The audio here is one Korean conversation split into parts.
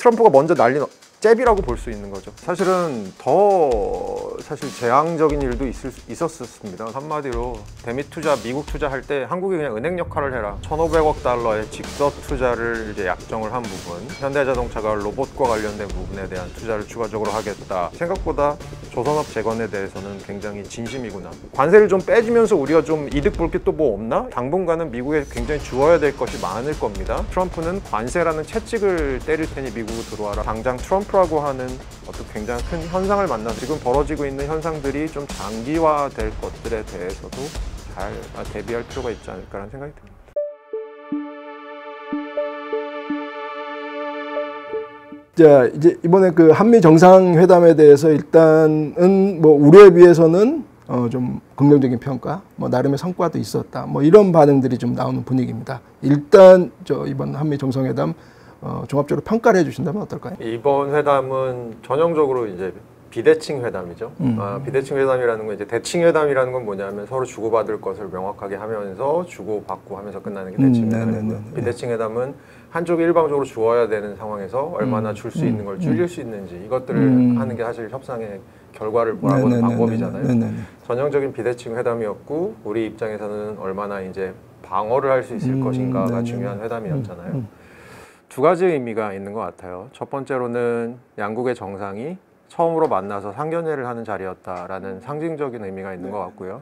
트럼프가 먼저 날린 잽이라고 볼 수 있는 거죠. 사실은 더 재앙적인 일도 있었습니다. 한마디로 대미 투자, 미국 투자할 때 한국이 그냥 은행 역할을 해라. 1,500억 달러의 직접 투자를 이제 약정을 한 부분, 현대자동차가 로봇과 관련된 부분에 대한 투자를 추가적으로 하겠다. 생각보다 조선업 재건에 대해서는 굉장히 진심이구나. 관세를 좀 빼주면서 우리가 좀 이득 볼 게 또 뭐 없나? 당분간은 미국에 굉장히 주어야 될 것이 많을 겁니다. 트럼프는 관세라는 채찍을 때릴 테니 미국으로 들어와라. 당장 트럼프라고 하는 어떤 굉장히 큰 현상을 만나서 지금 벌어지고 있는 현상들이 좀 장기화될 것들에 대해서도 잘 대비할 필요가 있지 않을까라는 생각이 듭니다. 자, 이제 이번에 그 한미 정상회담에 대해서 일단은 뭐 우려에 비해서는 좀 긍정적인 평가, 뭐 나름의 성과도 있었다, 뭐 이런 반응들이 좀 나오는 분위기입니다. 일단 이번 한미 정상회담 종합적으로 평가를 해주신다면 어떨까요? 이번 회담은 전형적으로 이제 비대칭 회담이죠. 비대칭 회담이라는 건 이제 대칭 회담이라는 건 뭐냐면 서로 주고받을 것을 명확하게 하면서 주고받고 하면서 끝나는 게 대칭 회담이고요. 비대칭 회담은 한쪽이 일방적으로 주어야 되는 상황에서 얼마나 줄 수 있는 걸 줄일 수 있는지 이것들을 하는 게 사실 협상의 결과를 보는 방법이잖아요. 전형적인 비대칭 회담이었고 우리 입장에서는 얼마나 이제 방어를 할 수 있을 것인가가 중요한 회담이었잖아요. 두 가지 의미가 있는 것 같아요. 첫 번째로는 양국의 정상이 처음으로 만나서 상견례를 하는 자리였다라는 상징적인 의미가 있는 것 같고요.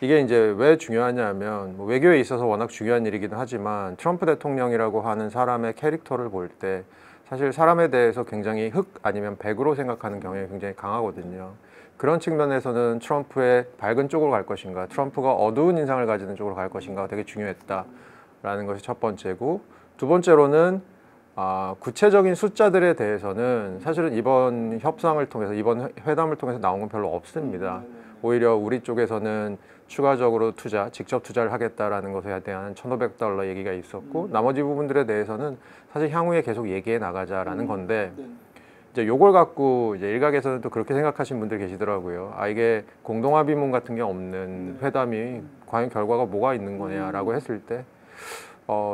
이게 이제 왜 중요하냐면 뭐 외교에 있어서 워낙 중요한 일이기도 하지만 트럼프 대통령이라고 하는 사람의 캐릭터를 볼 때 사실 사람에 대해서 굉장히 흑 아니면 백으로 생각하는 경향이 굉장히 강하거든요. 그런 측면에서는 트럼프의 밝은 쪽으로 갈 것인가, 트럼프가 어두운 인상을 가지는 쪽으로 갈 것인가가 되게 중요했다라는 것이 첫 번째고, 두 번째로는 구체적인 숫자들에 대해서는 사실은 이번 협상을 통해서, 이번 회담을 통해서 나온 건 별로 없습니다. 오히려 우리 쪽에서는 추가적으로 직접 투자를 하겠다라는 것에 대한 1,500달러 얘기가 있었고, 나머지 부분들에 대해서는 사실 향후에 계속 얘기해 나가자라는 건데, 이제 요걸 갖고 이제 일각에서는 또 그렇게 생각하시는 분들이 계시더라고요. 이게 공동합의문 같은 게 없는 회담이 과연 결과가 뭐가 있는 거냐라고 했을 때,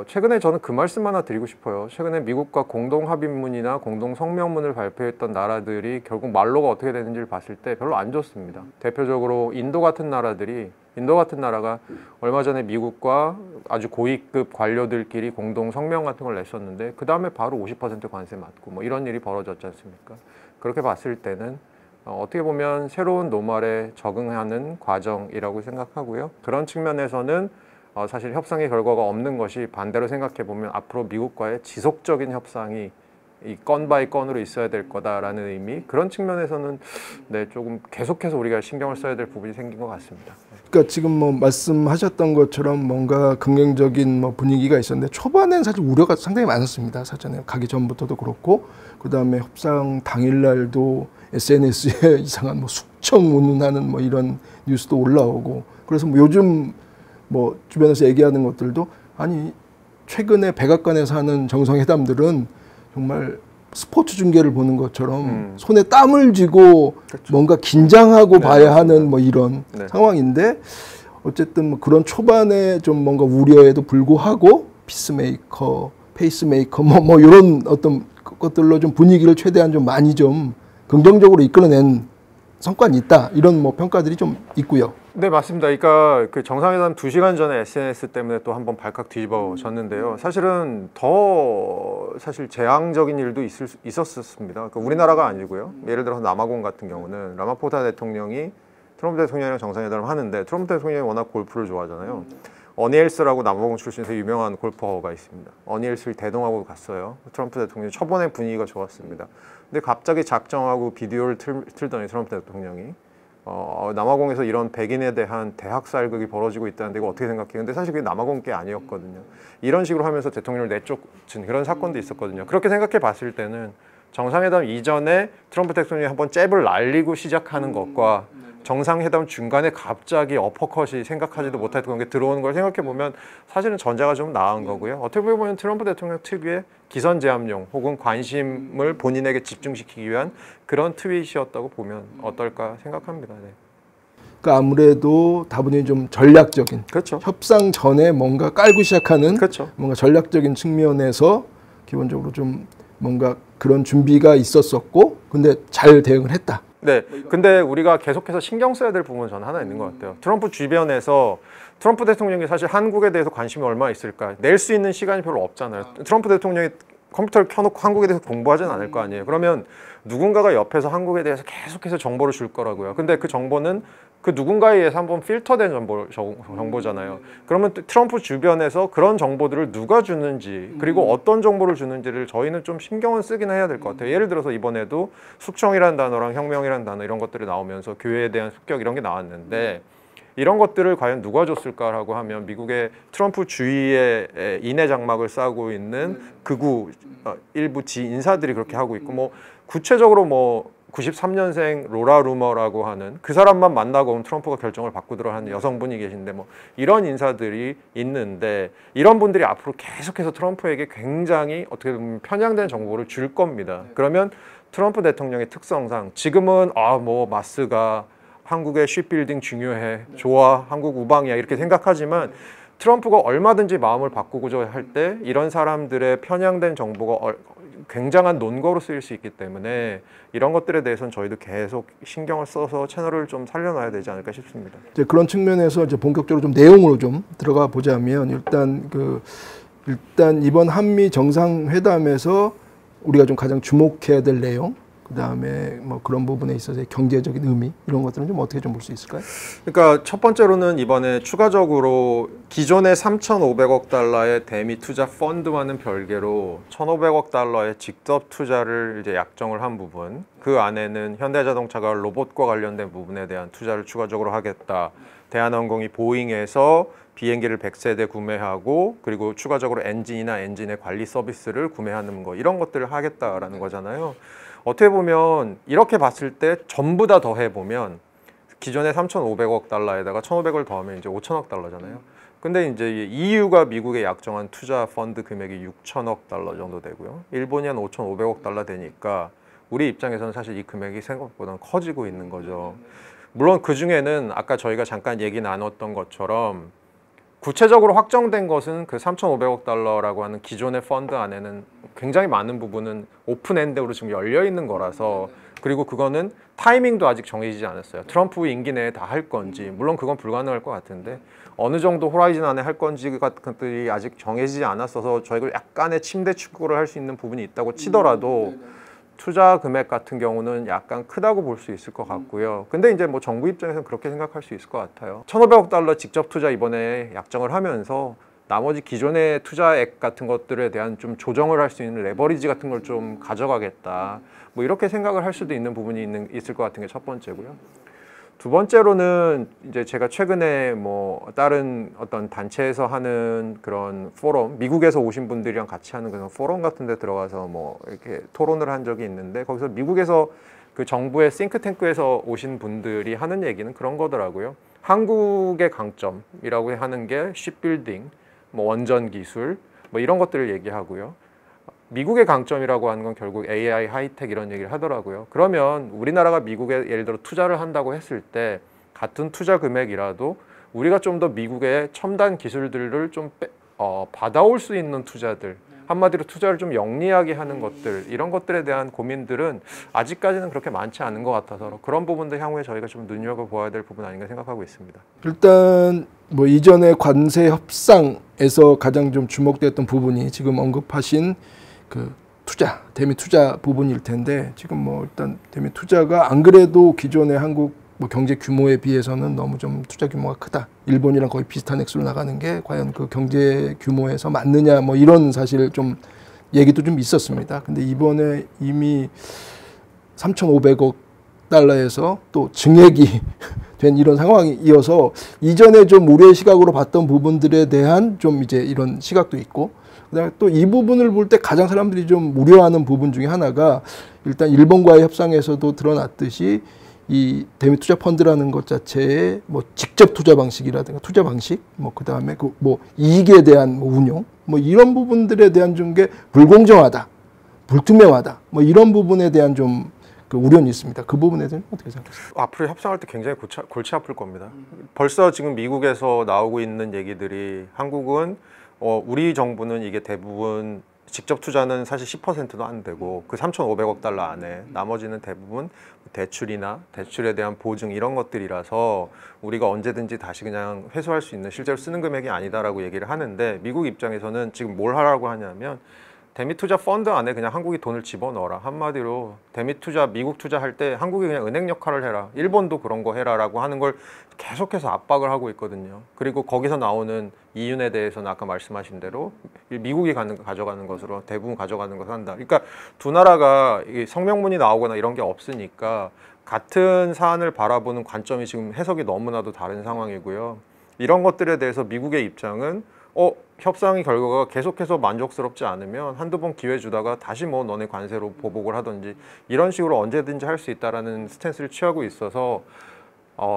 최근에 저는 그 말씀 하나 드리고 싶어요. 최근에 미국과 공동합의문이나 공동성명문을 발표했던 나라들이 결국 말로가 어떻게 되는지를 봤을 때 별로 안 좋습니다. 대표적으로 인도 같은 나라가 얼마 전에 미국과 아주 고위급 관료들끼리 공동성명 같은 걸 냈었는데 그 다음에 바로 50% 관세 맞고 뭐 이런 일이 벌어졌지 않습니까? 그렇게 봤을 때는 어떻게 보면 새로운 노멀에 적응하는 과정이라고 생각하고요. 그런 측면에서는 사실 협상의 결과가 없는 것이, 반대로 생각해 보면 앞으로 미국과의 지속적인 협상이 이 건 바이 건으로 있어야 될 거다라는 의미, 그런 측면에서는 조금 계속해서 우리가 신경을 써야 될 부분이 생긴 것 같습니다. 그러니까 지금 뭐 말씀하셨던 것처럼 뭔가 긍정적인 뭐 분위기가 있었는데 초반에는 사실 우려가 상당히 많았습니다. 사전에 가기 전부터도 그렇고, 그 다음에 협상 당일날도 SNS에 이상한 뭐 숙청 운운하는 뭐 이런 뉴스도 올라오고, 그래서 뭐 요즘 뭐 주변에서 얘기하는 것들도 아니 최근에 백악관에서 하는 정상회담들은 정말 스포츠 중계를 보는 것처럼 손에 땀을 쥐고 그렇죠. 뭔가 긴장하고 봐야 하는 뭐 이런 상황인데, 어쨌든 뭐 그런 초반에 좀 뭔가 우려에도 불구하고 피스메이커, 페이스메이커 뭐 이런 어떤 것들로 좀 분위기를 최대한 좀 많이 좀 긍정적으로 이끌어낸 성과는 있다, 이런 뭐 평가들이 좀 있고요. 네, 맞습니다. 그러니까 그 정상회담 2시간 전에 SNS 때문에 또 한번 발칵 뒤집어졌는데요. 사실은 사실 재앙적인 일도 있었습니다. 그러니까 우리나라가 아니고요. 예를 들어서 남아공 같은 경우는 라마포사 대통령이 트럼프 대통령이랑 정상회담을 하는데, 트럼프 대통령이 워낙 골프를 좋아하잖아요. 어니엘스라고 남아공 출신에서 유명한 골퍼가 있습니다. 어니엘스를 대동하고 갔어요. 트럼프 대통령이 초반에 분위기가 좋았습니다. 근데 갑자기 작정하고 비디오를 틀더니 트럼프 대통령이 남아공에서 이런 백인에 대한 대학살극이 벌어지고 있다는데 이거 어떻게 생각해? 근데 사실 그게 남아공 게 아니었거든요. 이런 식으로 하면서 대통령을 내쫓은 그런 사건도 있었거든요. 그렇게 생각해 봤을 때는 정상회담 이전에 트럼프 대통령이 한번 잽을 날리고 시작하는 것과 정상회담 중간에 갑자기 어퍼컷이 생각하지도 못했던 게 들어오는 걸 생각해 보면 사실은 전자가 좀 나은 거고요. 어떻게 보면 트럼프 대통령 특유의 기선제압용 혹은 관심을 본인에게 집중시키기 위한 그런 트윗이었다고 보면 어떨까 생각합니다. 네. 그러니까 아무래도 다분히 좀 전략적인, 그렇죠. 협상 전에 뭔가 깔고 시작하는 그렇죠. 뭔가 전략적인 측면에서 기본적으로 좀 뭔가 그런 준비가 있었었고 근데 잘 대응을 했다. 네, 근데 우리가 계속해서 신경 써야 될 부분은 저는 하나 있는 것 같아요. 트럼프 주변에서 트럼프 대통령이 사실 한국에 대해서 관심이 얼마나 있을까? 낼 수 있는 시간이 별로 없잖아요. 트럼프 대통령이 컴퓨터를 켜놓고 한국에 대해서 공부하진 않을 거 아니에요. 그러면 누군가가 옆에서 한국에 대해서 계속해서 정보를 줄 거라고요. 근데 그 정보는 그 누군가에 의해서 한번 필터된 정보잖아요. 그러면 트럼프 주변에서 그런 정보들을 누가 주는지 그리고 어떤 정보를 주는지를 저희는 좀 신경을 쓰긴 해야 될 것 같아요. 예를 들어서 이번에도 숙청이라는 단어랑 혁명이라는 단어 이런 것들이 나오면서 교회에 대한 습격 이런 게 나왔는데 이런 것들을 과연 누가 줬을까라고 하면 미국의 트럼프 주위에 인해 장막을 쌓고 있는 극우 일부 지인사들이 그렇게 하고 있고 뭐 구체적으로 뭐 93년생 로라 루머라고 하는 그 사람만 만나고 오면 트럼프가 결정을 바꾸도록 하는 여성분이 계신데 뭐 이런 인사들이 있는데 이런 분들이 앞으로 계속해서 트럼프에게 굉장히 어떻게 보면 편향된 정보를 줄 겁니다. 그러면 트럼프 대통령의 특성상 지금은 뭐 마스가 한국의 쉽빌딩 중요해, 좋아, 한국 우방이야 이렇게 생각하지만 트럼프가 얼마든지 마음을 바꾸고자 할 때 이런 사람들의 편향된 정보가 굉장한 논거로 쓰일 수 있기 때문에 이런 것들에 대해서는 저희도 계속 신경을 써서 채널을 좀 살려놔야 되지 않을까 싶습니다. 이제 그런 측면에서 이제 본격적으로 좀 내용으로 좀 들어가 보자면 일단 이번 한미 정상회담에서 우리가 좀 가장 주목해야 될 내용, 그 다음에 뭐 그런 부분에 있어서의 경제적인 의미 이런 것들은 좀 어떻게 좀 볼 수 있을까요? 그러니까 첫 번째로는 이번에 추가적으로 기존의 3,500억 달러의 대미 투자 펀드와는 별개로 1,500억 달러의 직접 투자를 이제 약정을 한 부분, 그 안에는 현대자동차가 로봇과 관련된 부분에 대한 투자를 추가적으로 하겠다. 대한항공이 보잉에서 비행기를 100세대 구매하고 그리고 추가적으로 엔진이나 엔진의 관리 서비스를 구매하는 거 이런 것들을 하겠다라는 거잖아요. 어떻게 보면 이렇게 봤을 때 전부 다 더해보면 기존의 3,500억 달러에다가 1,500을 더하면 이제 5,000억 달러잖아요. 근데 이제 EU가 미국에 약정한 투자 펀드 금액이 6,000억 달러 정도 되고요. 일본이 한 5,500억 달러 되니까 우리 입장에서는 사실 이 금액이 생각보다 커지고 있는 거죠. 물론 그 중에는 아까 저희가 잠깐 얘기 나눴던 것처럼 구체적으로 확정된 것은 그 3,500억 달러라고 하는 기존의 펀드 안에는 굉장히 많은 부분은 오픈엔드로 지금 열려 있는 거라서 그리고 그거는 타이밍도 아직 정해지지 않았어요. 트럼프 임기 내에 다 할 건지 물론 그건 불가능할 것 같은데 어느 정도 호라이즌 안에 할 건지 같은 것들이 아직 정해지지 않았어서 저희가 약간의 침대 축구를 할 수 있는 부분이 있다고 치더라도 투자 금액 같은 경우는 약간 크다고 볼 수 있을 것 같고요. 근데 이제 뭐 정부 입장에서는 그렇게 생각할 수 있을 것 같아요. 1,500억 달러 직접 투자 이번에 약정을 하면서 나머지 기존의 투자액 같은 것들에 대한 좀 조정을 할 수 있는 레버리지 같은 걸 좀 가져가겠다. 뭐 이렇게 생각을 할 수도 있는 부분이 있을 것 같은 게 첫 번째고요. 두 번째로는 이제 제가 최근에 뭐 다른 어떤 단체에서 하는 그런 포럼, 미국에서 오신 분들이랑 같이 하는 그런 포럼 같은 데 들어가서 뭐 이렇게 토론을 한 적이 있는데 거기서 미국에서 그 정부의 싱크탱크에서 오신 분들이 하는 얘기는 그런 거더라고요. 한국의 강점이라고 하는 게 쉽빌딩, 뭐 원전 기술, 뭐 이런 것들을 얘기하고요. 미국의 강점이라고 하는 건 결국 AI, 하이텍 이런 얘기를 하더라고요. 그러면 우리나라가 미국에 예를 들어 투자를 한다고 했을 때 같은 투자 금액이라도 우리가 좀 더 미국의 첨단 기술들을 좀 받아올 수 있는 투자들, 한마디로 투자를 좀 영리하게 하는 것들, 이런 것들에 대한 고민들은 아직까지는 그렇게 많지 않은 것 같아서 그런 부분도 향후에 저희가 좀 눈여겨보아야 될 부분 아닌가 생각하고 있습니다. 일단 뭐 이전의 관세 협상에서 가장 좀 주목됐던 부분이 지금 언급하신 그 투자, 대미 투자 부분일 텐데 지금 뭐 일단 대미 투자가 안 그래도 기존의 한국 뭐 경제 규모에 비해서는 너무 좀 투자 규모가 크다. 일본이랑 거의 비슷한 액수로 나가는 게 과연 그 경제 규모에서 맞느냐 뭐 이런 사실 좀 얘기도 좀 있었습니다. 근데 이번에 이미 3,500억 달러에서 또 증액이 된 이런 상황이 이어서 이전에 좀 우려의 시각으로 봤던 부분들에 대한 좀 이제 이런 시각도 있고 그다음에 또 이 부분을 볼 때 가장 사람들이 좀 우려하는 부분 중에 하나가 일단 일본과의 협상에서도 드러났듯이 이 대미 투자 펀드라는 것 자체의 뭐 직접 투자 방식이라든가 투자 방식, 뭐 그다음에 그 뭐 이익에 대한 뭐 운용, 뭐 이런 부분들에 대한 좀 게 불공정하다, 불투명하다, 뭐 이런 부분에 대한 좀 그 우려는 있습니다. 그 부분에 대해서는 어떻게 생각하세요? 앞으로 협상할 때 굉장히 골치 아플 겁니다. 벌써 지금 미국에서 나오고 있는 얘기들이 한국은 우리 정부는 이게 대부분 직접 투자는 사실 10%도 안 되고 그 3,500억 달러 안에 나머지는 대부분 대출이나 대출에 대한 보증 이런 것들이라서 우리가 언제든지 다시 그냥 회수할 수 있는 실제로 쓰는 금액이 아니다라고 얘기를 하는데 미국 입장에서는 지금 뭘 하라고 하냐면 대미 투자 펀드 안에 그냥 한국이 돈을 집어넣어라. 한마디로 대미 투자, 미국 투자할 때 한국이 그냥 은행 역할을 해라. 일본도 그런 거 해라라고 하는 걸 계속해서 압박을 하고 있거든요. 그리고 거기서 나오는 이윤에 대해서는 아까 말씀하신 대로 미국이 가져가는 것으로 대부분 가져가는 것을 한다. 그러니까 두 나라가 성명문이 나오거나 이런 게 없으니까 같은 사안을 바라보는 관점이 지금 해석이 너무나도 다른 상황이고요. 이런 것들에 대해서 미국의 입장은 협상의 결과가 계속해서 만족스럽지 않으면 한두 번 기회 주다가 다시 뭐 너네 관세로 보복을 하든지 이런 식으로 언제든지 할 수 있다라는 스탠스를 취하고 있어서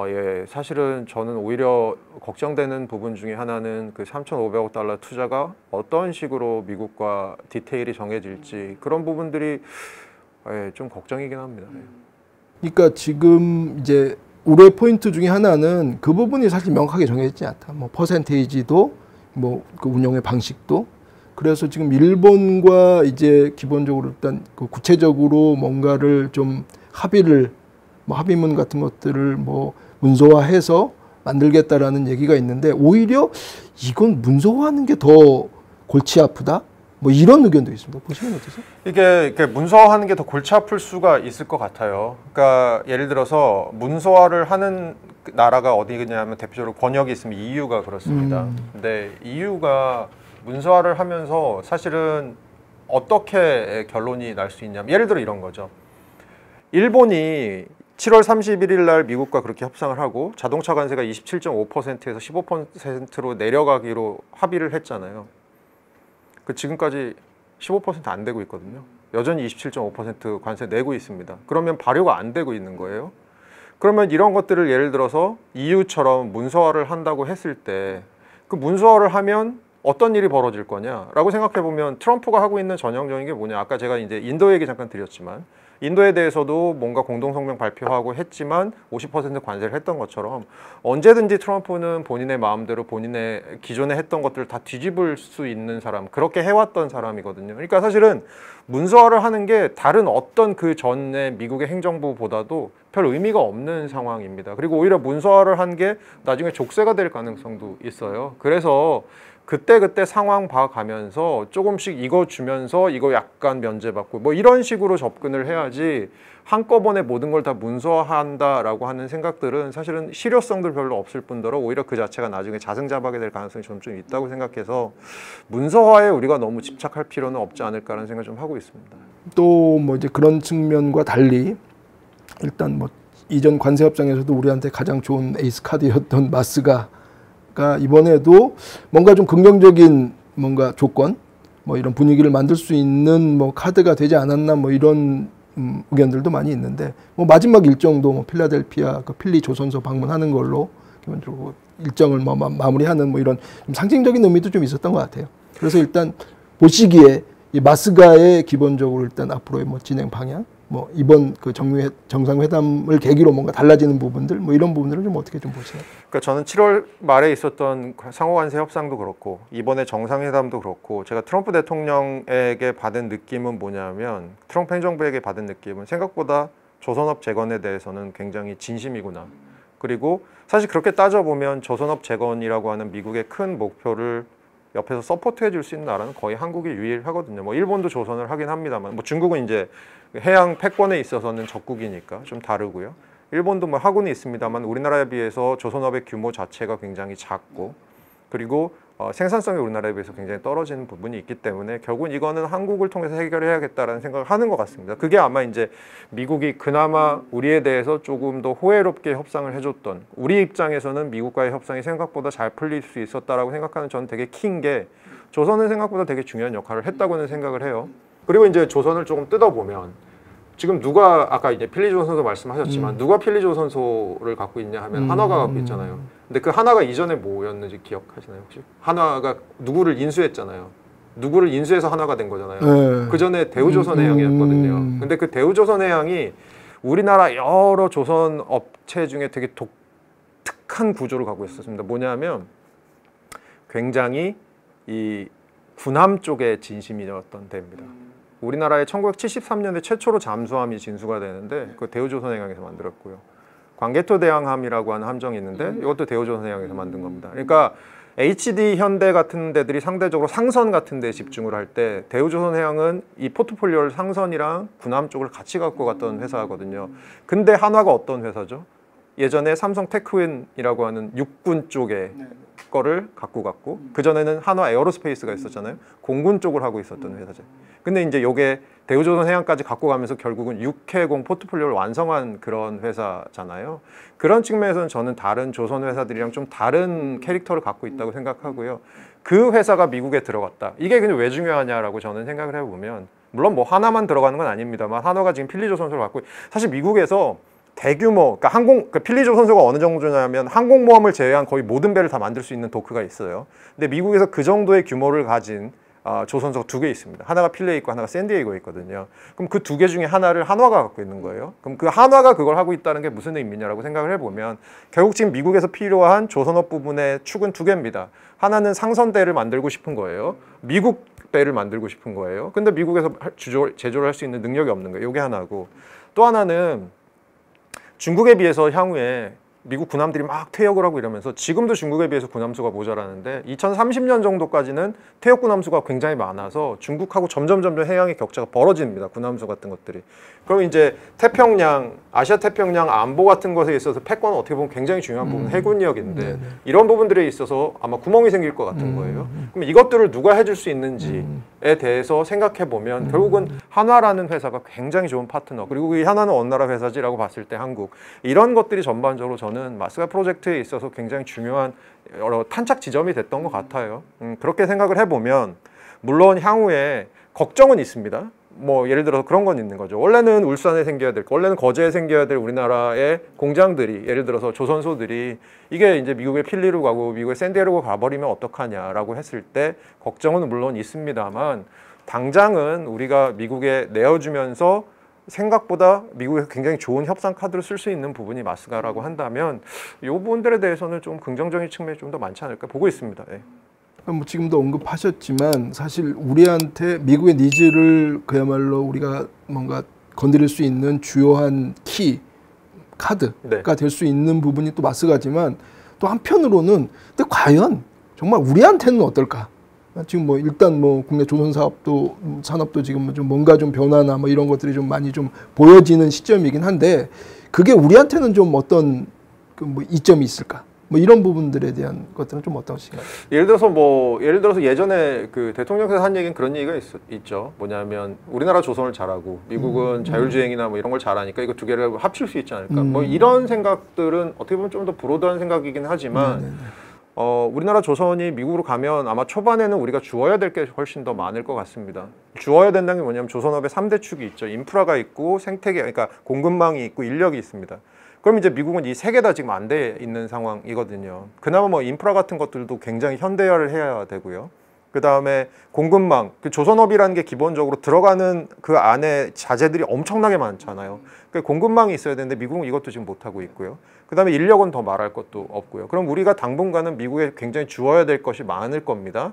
예, 사실은 저는 오히려 걱정되는 부분 중에 하나는 그 3,500억 달러 투자가 어떤 식으로 미국과 디테일이 정해질지 그런 부분들이 예, 좀 걱정이긴 합니다. 그러니까 지금 이제 우려의 포인트 중에 하나는 그 부분이 사실 명확하게 정해지지 않다. 뭐 퍼센테이지도 뭐 그 운영의 방식도 그래서 지금 일본과 이제 기본적으로 일단 그 구체적으로 뭔가를 좀 합의를 뭐 합의문 같은 것들을 뭐 문서화해서 만들겠다라는 얘기가 있는데 오히려 이건 문서화하는 게 더 골치 아프다 뭐 이런 의견도 있습니다. 보시면 어떠세요? 이게 문서화하는 게 더 골치 아플 수가 있을 것 같아요. 그러니까 예를 들어서 문서화를 하는 나라가 어디냐면 대표적으로 권역이 있으면 EU가 그렇습니다. 근데 EU가 문서화를 하면서 사실은 어떻게 결론이 날 수 있냐면 예를 들어 이런 거죠. 일본이 7월 31일 날 미국과 그렇게 협상을 하고 자동차 관세가 27.5%에서 15%로 내려가기로 합의를 했잖아요. 그 지금까지 15% 안 되고 있거든요. 여전히 27.5% 관세 내고 있습니다. 그러면 발효가 안 되고 있는 거예요. 그러면 이런 것들을 예를 들어서 EU처럼 문서화를 한다고 했을 때 그 문서화를 하면 어떤 일이 벌어질 거냐라고 생각해 보면 트럼프가 하고 있는 전형적인 게 뭐냐. 아까 제가 이제 인도 얘기 잠깐 드렸지만 인도에 대해서도 뭔가 공동성명 발표하고 했지만 50% 관세를 했던 것처럼 언제든지 트럼프는 본인의 마음대로 본인의 기존에 했던 것들을 다 뒤집을 수 있는 사람, 그렇게 해왔던 사람이거든요. 그러니까 사실은 문서화를 하는 게 다른 어떤 그 전에 미국의 행정부보다도 별 의미가 없는 상황입니다. 그리고 오히려 문서화를 한 게 나중에 족쇄가 될 가능성도 있어요. 그래서 그때그때 상황 봐가면서 조금씩 이거 주면서 이거 약간 면제받고 뭐 이런 식으로 접근을 해야지 한꺼번에 모든 걸 다 문서화한다라고 하는 생각들은 사실은 실효성도 별로 없을 뿐더러 오히려 그 자체가 나중에 자승자박이 될 가능성이 좀 있다고 생각해서 문서화에 우리가 너무 집착할 필요는 없지 않을까라는 생각을 좀 하고 있습니다. 또 뭐 이제 그런 측면과 달리 일단 뭐 이전 관세 협상에서도 우리한테 가장 좋은 에이스 카드였던 마스가 이번에도 뭔가 좀 긍정적인 뭔가 조건 뭐 이런 분위기를 만들 수 있는 뭐 카드가 되지 않았나 뭐 이런 의견들도 많이 있는데 뭐 마지막 일정도 뭐 필라델피아 그 필리 조선소 방문하는 걸로 기본적으로 일정을 뭐 마무리하는 뭐 이런 좀 상징적인 의미도 좀 있었던 것 같아요. 그래서 일단 보시기에 이 마스가의 기본적으로 일단 앞으로의 뭐 진행 방향 뭐 이번 그 정상회담을 계기로 뭔가 달라지는 부분들 뭐 이런 부분들을 좀 어떻게 좀 보세요? 그러니까 저는 7월 말에 있었던 상호관세 협상도 그렇고 이번에 정상회담도 그렇고 제가 트럼프 대통령에게 받은 느낌은 뭐냐면 트럼프 행정부에게 받은 느낌은 생각보다 조선업 재건에 대해서는 굉장히 진심이구나. 그리고 사실 그렇게 따져보면 조선업 재건이라고 하는 미국의 큰 목표를 옆에서 서포트해 줄 수 있는 나라는 거의 한국이 유일하거든요. 뭐 일본도 조선을 하긴 합니다만 뭐 중국은 이제 해양 패권에 있어서는 적국이니까 좀 다르고요. 일본도 뭐 하고는 있습니다만 우리나라에 비해서 조선업의 규모 자체가 굉장히 작고 그리고 생산성이 우리나라에 비해서 굉장히 떨어지는 부분이 있기 때문에 결국은 이거는 한국을 통해서 해결해야겠다라는 생각을 하는 것 같습니다. 그게 아마 이제 미국이 그나마 우리에 대해서 조금 더 호혜롭게 협상을 해줬던 우리 입장에서는 미국과의 협상이 생각보다 잘 풀릴 수 있었다라고 생각하는 저는 되게 킨 게 조선은 생각보다 되게 중요한 역할을 했다고는 생각을 해요. 그리고 이제 조선을 조금 뜯어보면 지금 누가 아까 이제 필리조선소 말씀하셨지만 누가 필리조선소를 갖고 있냐 하면 한화가 갖고 있잖아요. 근데 그 한화가 이전에 뭐였는지 기억하시나요 혹시? 한화가 누구를 인수했잖아요. 누구를 인수해서 한화가 된 거잖아요. 그 전에 대우조선해양이었거든요. 근데 그 대우조선해양이 우리나라 여러 조선 업체 중에 되게 독특한 구조를 갖고 있었습니다. 뭐냐면 굉장히 이 군함 쪽에 진심이었던 데입니다. 우리나라의 1973년에 최초로 잠수함이 진수가 되는데 그 대우조선해양에서 만들었고요. 광개토대왕함이라고 하는 함정이 있는데 이것도 대우조선해양에서 만든 겁니다. 그러니까 HD 현대 같은 데들이 상대적으로 상선 같은 데 집중을 할 때 대우조선해양은 이 포트폴리오를 상선이랑 군함 쪽을 같이 갖고 갔던 회사거든요. 근데 한화가 어떤 회사죠? 예전에 삼성 테크윈이라고 하는 육군 쪽에 거를 갖고 갔고 그전에는 한화 에어로스페이스가 있었잖아요. 공군 쪽을 하고 있었던 회사죠. 근데 이제 요게 대우조선해양까지 갖고 가면서 결국은 육해공 포트폴리오를 완성한 그런 회사잖아요. 그런 측면에서는 저는 다른 조선 회사들이랑 좀 다른 캐릭터를 갖고 있다고 생각하고요. 그 회사가 미국에 들어갔다. 이게 근데 왜 중요하냐라고 저는 생각을 해보면 물론 뭐 하나만 들어가는 건 아닙니다만 한화가 지금 필리조선소를 갖고 사실 미국에서 대규모, 그러니까 필리조선소가 어느 정도냐면 항공모함을 제외한 거의 모든 배를 다 만들 수 있는 도크가 있어요. 근데 미국에서 그 정도의 규모를 가진 조선소가 2개 있습니다. 하나가 필레에 있고 하나가 샌디에이고에 있거든요. 그럼 그 2개 중에 하나를 한화가 갖고 있는 거예요. 그럼 그 한화가 그걸 하고 있다는 게 무슨 의미냐라고 생각을 해보면 결국 지금 미국에서 필요한 조선업 부분의 축은 2개입니다. 하나는 상선대를 만들고 싶은 거예요. 미국 배를 만들고 싶은 거예요. 근데 미국에서 제조를 할 수 있는 능력이 없는 거예요. 이게 하나고 또 하나는 중국에 비해서 향후에 미국 군함들이 막 퇴역을 하고 이러면서 지금도 중국에 비해서 군함수가 모자라는데 2030년 정도까지는 퇴역 군함수가 굉장히 많아서 중국하고 점점 해양의 격차가 벌어집니다. 군함수 같은 것들이. 그럼 이제 태평양, 아시아 태평양 안보 같은 것에 있어서 패권은 어떻게 보면 굉장히 중요한 부분, 해군력인데 이런 부분들에 있어서 아마 구멍이 생길 것 같은 거예요. 그럼 이것들을 누가 해줄 수 있는지에 대해서 생각해 보면 결국은 한화라는 회사가 굉장히 좋은 파트너, 그리고 이 한화는 어느 나라 회사지라고 봤을 때 한국, 이런 것들이 전반적으로 저는 마스가 프로젝트에 있어서 굉장히 중요한 여러 탄착 지점이 됐던 것 같아요. 그렇게 생각을 해보면 물론 향후에 걱정은 있습니다. 뭐 예를 들어서 그런 건 있는 거죠. 원래는 울산에 생겨야 될, 원래는 거제에 생겨야 될 우리나라의 공장들이, 예를 들어서 조선소들이 이게 이제 미국의 필리로 가고 미국의 샌디에이고 가버리면 어떡하냐라고 했을 때 걱정은 물론 있습니다만 당장은 우리가 미국에 내어주면서 생각보다 미국에서 굉장히 좋은 협상 카드를 쓸 수 있는 부분이 마스가라고 한다면 이 부분들에 대해서는 좀 긍정적인 측면이 좀 더 많지 않을까 보고 있습니다. 예. 뭐 지금도 언급하셨지만 사실 우리한테 미국의 니즈를 그야말로 우리가 뭔가 건드릴 수 있는 주요한 키 카드가 될 수 있는 부분이 또 마스가지만 또 한편으로는 근데 과연 정말 우리한테는 어떨까? 지금 뭐 일단 뭐 국내 조선 산업도 지금 좀 뭔가 좀 변화나 뭐 이런 것들이 좀 많이 좀 보여지는 시점이긴 한데 그게 우리한테는 좀 어떤 그 뭐 이점이 있을까? 뭐 이런 부분들에 대한 것들은 좀 어떠신가요? 예를 들어서 예전에 그 대통령께서 한 얘기는 그런 얘기가 있죠. 뭐냐면 우리나라 조선을 잘하고 미국은 자율주행이나 뭐 이런 걸 잘하니까 이거 2개를 합칠 수 있지 않을까. 뭐 이런 생각들은 어떻게 보면 좀 더 브로드한 생각이긴 하지만 우리나라 조선이 미국으로 가면 아마 초반에는 우리가 주어야 될 게 훨씬 더 많을 것 같습니다. 주어야 된다는 게 뭐냐면 조선업의 3대 축이 있죠. 인프라가 있고 생태계, 그러니까 공급망이 있고 인력이 있습니다. 그럼 이제 미국은 이 3개 다 지금 안 돼 있는 상황이거든요. 그나마 뭐 인프라 같은 것들도 굉장히 현대화를 해야 되고요. 그 다음에 공급망, 그 조선업이라는 게 기본적으로 들어가는 그 안에 자재들이 엄청나게 많잖아요. 그 공급망이 있어야 되는데 미국은 이것도 지금 못하고 있고요. 그 다음에 인력은 더 말할 것도 없고요. 그럼 우리가 당분간은 미국에 굉장히 주어야 될 것이 많을 겁니다.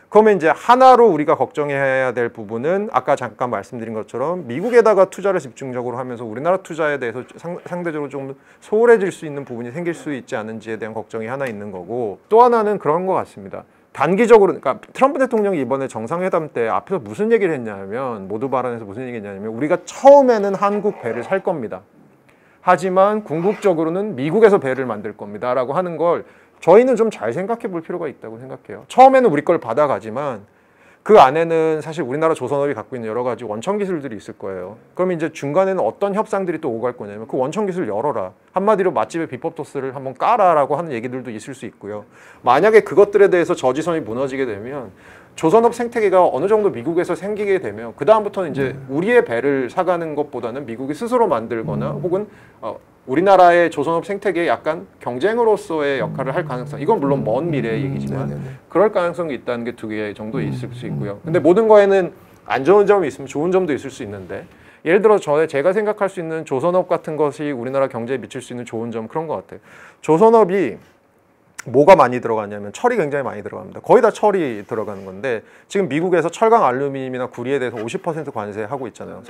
그러면 이제 하나로 우리가 걱정해야 될 부분은 아까 잠깐 말씀드린 것처럼 미국에다가 투자를 집중적으로 하면서 우리나라 투자에 대해서 상대적으로 좀 소홀해질 수 있는 부분이 생길 수 있지 않은지에 대한 걱정이 하나 있는 거고, 또 하나는 그런 것 같습니다. 단기적으로, 그러니까 트럼프 대통령이 이번에 정상회담 때 앞에서 무슨 얘기를 했냐면, 모두 발언에서 무슨 얘기를 했냐면 우리가 처음에는 한국 배를 살 겁니다. 하지만 궁극적으로는 미국에서 배를 만들 겁니다 라고 하는 걸 저희는 좀 잘 생각해 볼 필요가 있다고 생각해요. 처음에는 우리 걸 받아가지만 그 안에는 사실 우리나라 조선업이 갖고 있는 여러 가지 원천 기술들이 있을 거예요. 그럼 이제 중간에는 어떤 협상들이 또 오갈 거냐면 그 원천 기술 열어라. 한마디로 맛집의 비법 토스를 한번 까라라고 하는 얘기들도 있을 수 있고요. 만약에 그것들에 대해서 저지선이 무너지게 되면 조선업 생태계가 어느 정도 미국에서 생기게 되면 그 다음부터는 이제 우리의 배를 사가는 것보다는 미국이 스스로 만들거나 혹은 우리나라의 조선업 생태계에 약간 경쟁으로서의 역할을 할 가능성, 이건 물론 먼 미래의 얘기지만 그럴 가능성이 있다는 게 2개 정도 있을 수 있고요. 근데 모든 거에는 안 좋은 점이 있으면 좋은 점도 있을 수 있는데, 예를 들어 제가 생각할 수 있는 조선업 같은 것이 우리나라 경제에 미칠 수 있는 좋은 점, 그런 것 같아요. 조선업이 뭐가 많이 들어가냐면 철이 굉장히 많이 들어갑니다. 거의 다 철이 들어가는 건데 지금 미국에서 철강, 알루미늄이나 구리에 대해서 50% 관세하고 있잖아요.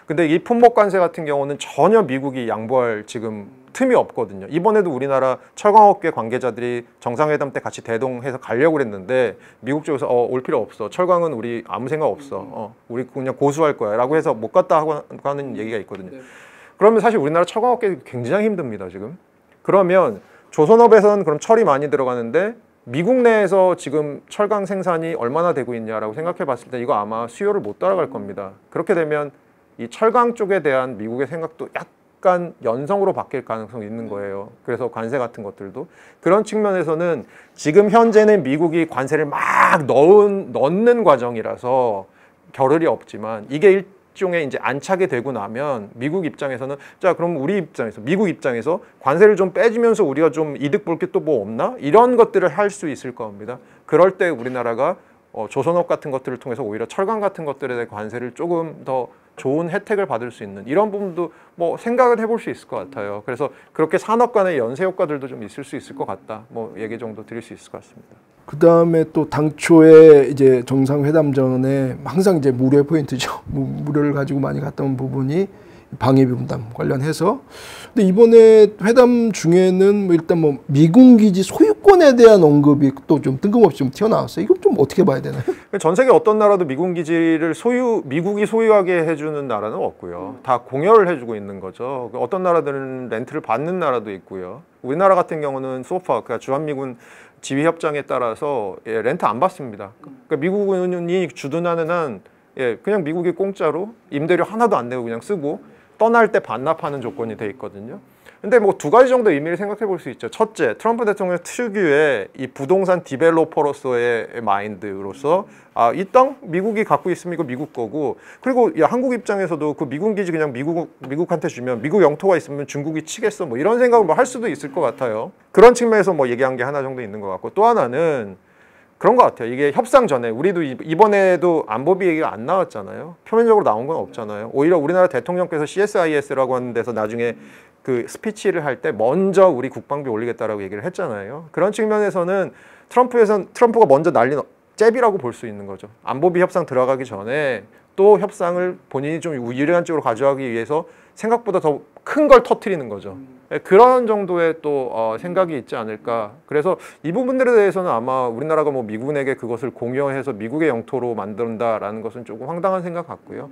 근데 이 품목 관세 같은 경우는 전혀 미국이 양보할 지금 틈이 없거든요. 이번에도 우리나라 철강업계 관계자들이 정상회담 때 같이 대동해서 가려고 그랬는데 미국 쪽에서 올 필요 없어. 철강은 우리 아무 생각 없어. 우리 그냥 고수할 거야 라고 해서 못 갔다 하고 하는 얘기가 있거든요. 그러면 사실 우리나라 철강업계 굉장히 힘듭니다. 지금. 그러면 조선업에서는 그럼 철이 많이 들어가는데 미국 내에서 지금 철강 생산이 얼마나 되고 있냐라고 생각해 봤을 때 이거 아마 수요를 못 따라갈 겁니다. 그렇게 되면 이 철강 쪽에 대한 미국의 생각도 약간 연성으로 바뀔 가능성이 있는 거예요. 그래서 관세 같은 것들도 그런 측면에서는 지금 현재는 미국이 관세를 막 넣는 과정이라서 겨를이 없지만 이게 일종의 이제 안착이 되고 나면 미국 입장에서는 자 그럼 우리 입장에서 미국 입장에서 관세를 좀 빼주면서 우리가 좀 이득 볼 게 또 뭐 없나 이런 것들을 할 수 있을 겁니다. 그럴 때 우리나라가 조선업 같은 것들을 통해서 오히려 철강 같은 것들에 대해 관세를 조금 더 좋은 혜택을 받을 수 있는 이런 부분도 뭐 생각을 해볼 수 있을 것 같아요. 그래서 그렇게 산업 간의 연쇄 효과들도 좀 있을 수 있을 것 같다. 뭐 얘기 정도 드릴 수 있을 것 같습니다. 그 다음에 또 당초에 이제 정상회담 전에 항상 이제 무료의 포인트죠. 무료를 가지고 많이 갔던 부분이 방위비 분담 관련해서. 근데 이번에 회담 중에는 뭐 일단 뭐 미군 기지 소유권에 대한 언급이 또 좀 뜬금없이 좀 튀어나왔어요. 이거 좀 어떻게 봐야 되나요? 전 세계 어떤 나라도 미군 기지를 미국이 소유하게 해주는 나라는 없고요. 다 공여를 해주고 있는 거죠. 어떤 나라들은 렌트를 받는 나라도 있고요. 우리나라 같은 경우는 소파, 그러니까 주한미군 지휘 협정에 따라서 렌트 안 받습니다. 그러니까 미국이 주둔하는 한 그냥 미국이 공짜로 임대료 하나도 안 내고 그냥 쓰고 떠날 때 반납하는 조건이 돼 있거든요. 근데 뭐 두 가지 정도 의미를 생각해 볼 수 있죠. 첫째, 트럼프 대통령 특유의 이 부동산 디벨로퍼로서의 마인드로서 이 땅 미국이 갖고 있으면 이거 미국 거고 그리고 한국 입장에서도 그 미군 기지 그냥 미국한테 주면 미국 영토가 있으면 중국이 치겠어 뭐 이런 생각을 뭐 할 수도 있을 것 같아요. 그런 측면에서 뭐 얘기한 게 하나 정도 있는 것 같고 또 하나는 그런 것 같아요. 이게 협상 전에 우리도 이번에도 안보비 얘기가 안 나왔잖아요. 표면적으로 나온 건 없잖아요. 오히려 우리나라 대통령께서 CSIS라고 하는 데서 나중에 그 스피치를 할 때 먼저 우리 국방비 올리겠다라고 얘기를 했잖아요. 그런 측면에서는 트럼프가 먼저 날린 잽이라고 볼 수 있는 거죠. 안보비 협상 들어가기 전에 또 협상을 본인이 좀 유리한 쪽으로 가져가기 위해서 생각보다 더 큰 걸 터뜨리는 거죠. 그런 정도의 또 생각이 있지 않을까. 그래서 이 부분들에 대해서는 아마 우리나라가 뭐 미군에게 그것을 공여해서 미국의 영토로 만든다라는 것은 조금 황당한 생각 같고요.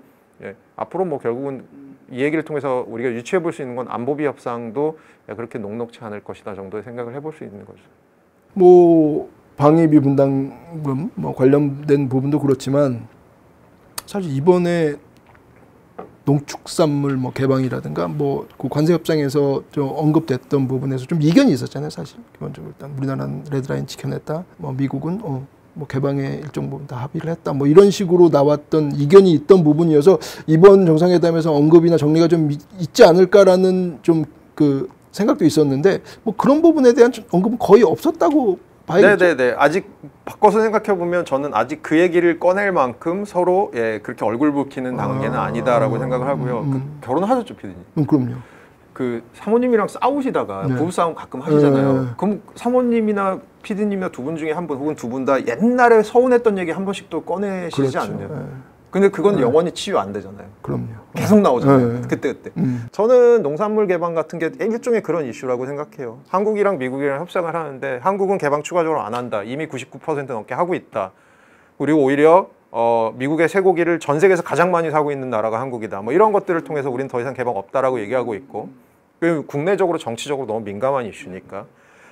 앞으로 뭐 결국은 이 얘기를 통해서 우리가 유추해 볼 수 있는 건 안보비 협상도 그렇게 녹록지 않을 것이다 정도의 생각을 해볼 수 있는 거죠. 뭐 방위비 분담금 뭐 관련된 부분도 그렇지만 사실 이번에 농축산물 뭐 개방이라든가 뭐 그 관세 협상에서 좀 언급됐던 부분에서 좀 이견이 있었잖아요. 사실 기본적으로 일단 우리나라는 레드라인 지켜냈다. 뭐 미국은 뭐 개방에 일정 부분 다 합의를 했다. 뭐 이런 식으로 나왔던 이견이 있던 부분이어서 이번 정상회담에서 언급이나 정리가 좀 있지 않을까라는 좀 그 생각도 있었는데 뭐 그런 부분에 대한 언급은 거의 없었다고 봐야겠죠. 네네네. 아직 바꿔서 생각해 보면 저는 아직 그 얘기를 꺼낼 만큼 서로 그렇게 얼굴 붉히는 단계는 아니다라고 생각을 하고요. 결혼하셨죠, 피디님? 그럼요. 그 사모님이랑 싸우시다가 부부싸움 가끔 하시잖아요. 그럼 사모님이나 피디님이나 두 분 중에 한 분 혹은 두 분 다 옛날에 서운했던 얘기 한 번씩 또 꺼내시지 않나요? 근데 그건 영원히 치유 안 되잖아요. 그럼요. 계속 나오잖아요. 그때. 저는 농산물 개방 같은 게 일종의 그런 이슈라고 생각해요. 한국이랑 미국이랑 협상을 하는데 한국은 개방 추가적으로 안 한다. 이미 99% 넘게 하고 있다. 그리고 오히려 미국의 쇠고기를 전 세계에서 가장 많이 사고 있는 나라가 한국이다. 뭐 이런 것들을 통해서 우리는 더 이상 개방 없다라고 얘기하고 있고 국내적으로 정치적으로 너무 민감한 이슈니까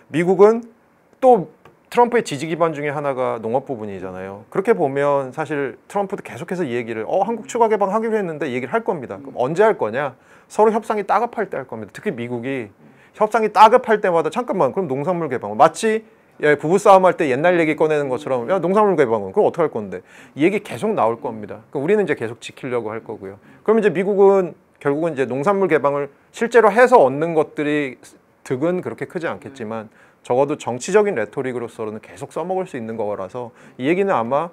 미국은 또 트럼프의 지지 기반 중에 하나가 농업 부분이잖아요. 그렇게 보면 사실 트럼프도 계속해서 이 얘기를 한국 추가 개방하기로 했는데 이 얘기를 할 겁니다. 그럼 언제 할 거냐? 서로 협상이 따급할 때 할 겁니다. 특히 미국이 협상이 따급할 때마다 잠깐만 그럼 농산물 개방은 마치 부부싸움 할 때 옛날 얘기 꺼내는 것처럼 야 농산물 개방은 그럼 어떻게 할 건데 이 얘기 계속 나올 겁니다. 그럼 우리는 이제 계속 지키려고 할 거고요. 그럼 이제 미국은 결국은 이제 농산물 개방을 실제로 해서 얻는 것들이 득은 그렇게 크지 않겠지만 적어도 정치적인 레토릭으로서는 계속 써먹을 수 있는 거라서 이 얘기는 아마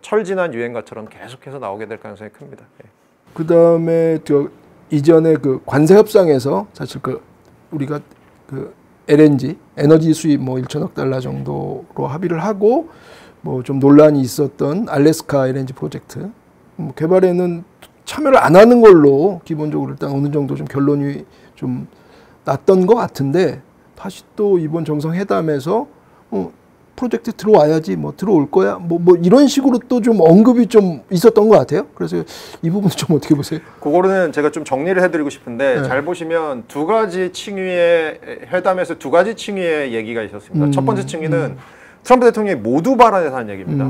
철지난 유행가처럼 계속해서 나오게 될 가능성이 큽니다. 그 다음에 이전에 그 관세 협상에서 사실 우리가 LNG 에너지 수입 뭐 1천억 달러 정도로 합의를 하고 뭐 좀 논란이 있었던 알래스카 LNG 프로젝트 개발에는 참여를 안 하는 걸로 기본적으로 일단 어느 정도 좀 결론이 좀 났던 것 같은데 다시 또 이번 정상회담에서 프로젝트 들어와야지 뭐 들어올 거야 뭐 이런 식으로 또 좀 언급이 좀 있었던 것 같아요. 그래서 이 부분 좀 어떻게 보세요? 그거는 제가 좀 정리를 해드리고 싶은데 네. 잘 보시면 두 가지 층위의 회담에서 두 가지 층위의 얘기가 있었습니다. 첫 번째 층위는 트럼프 대통령이 모두 발언에서 한 얘기입니다.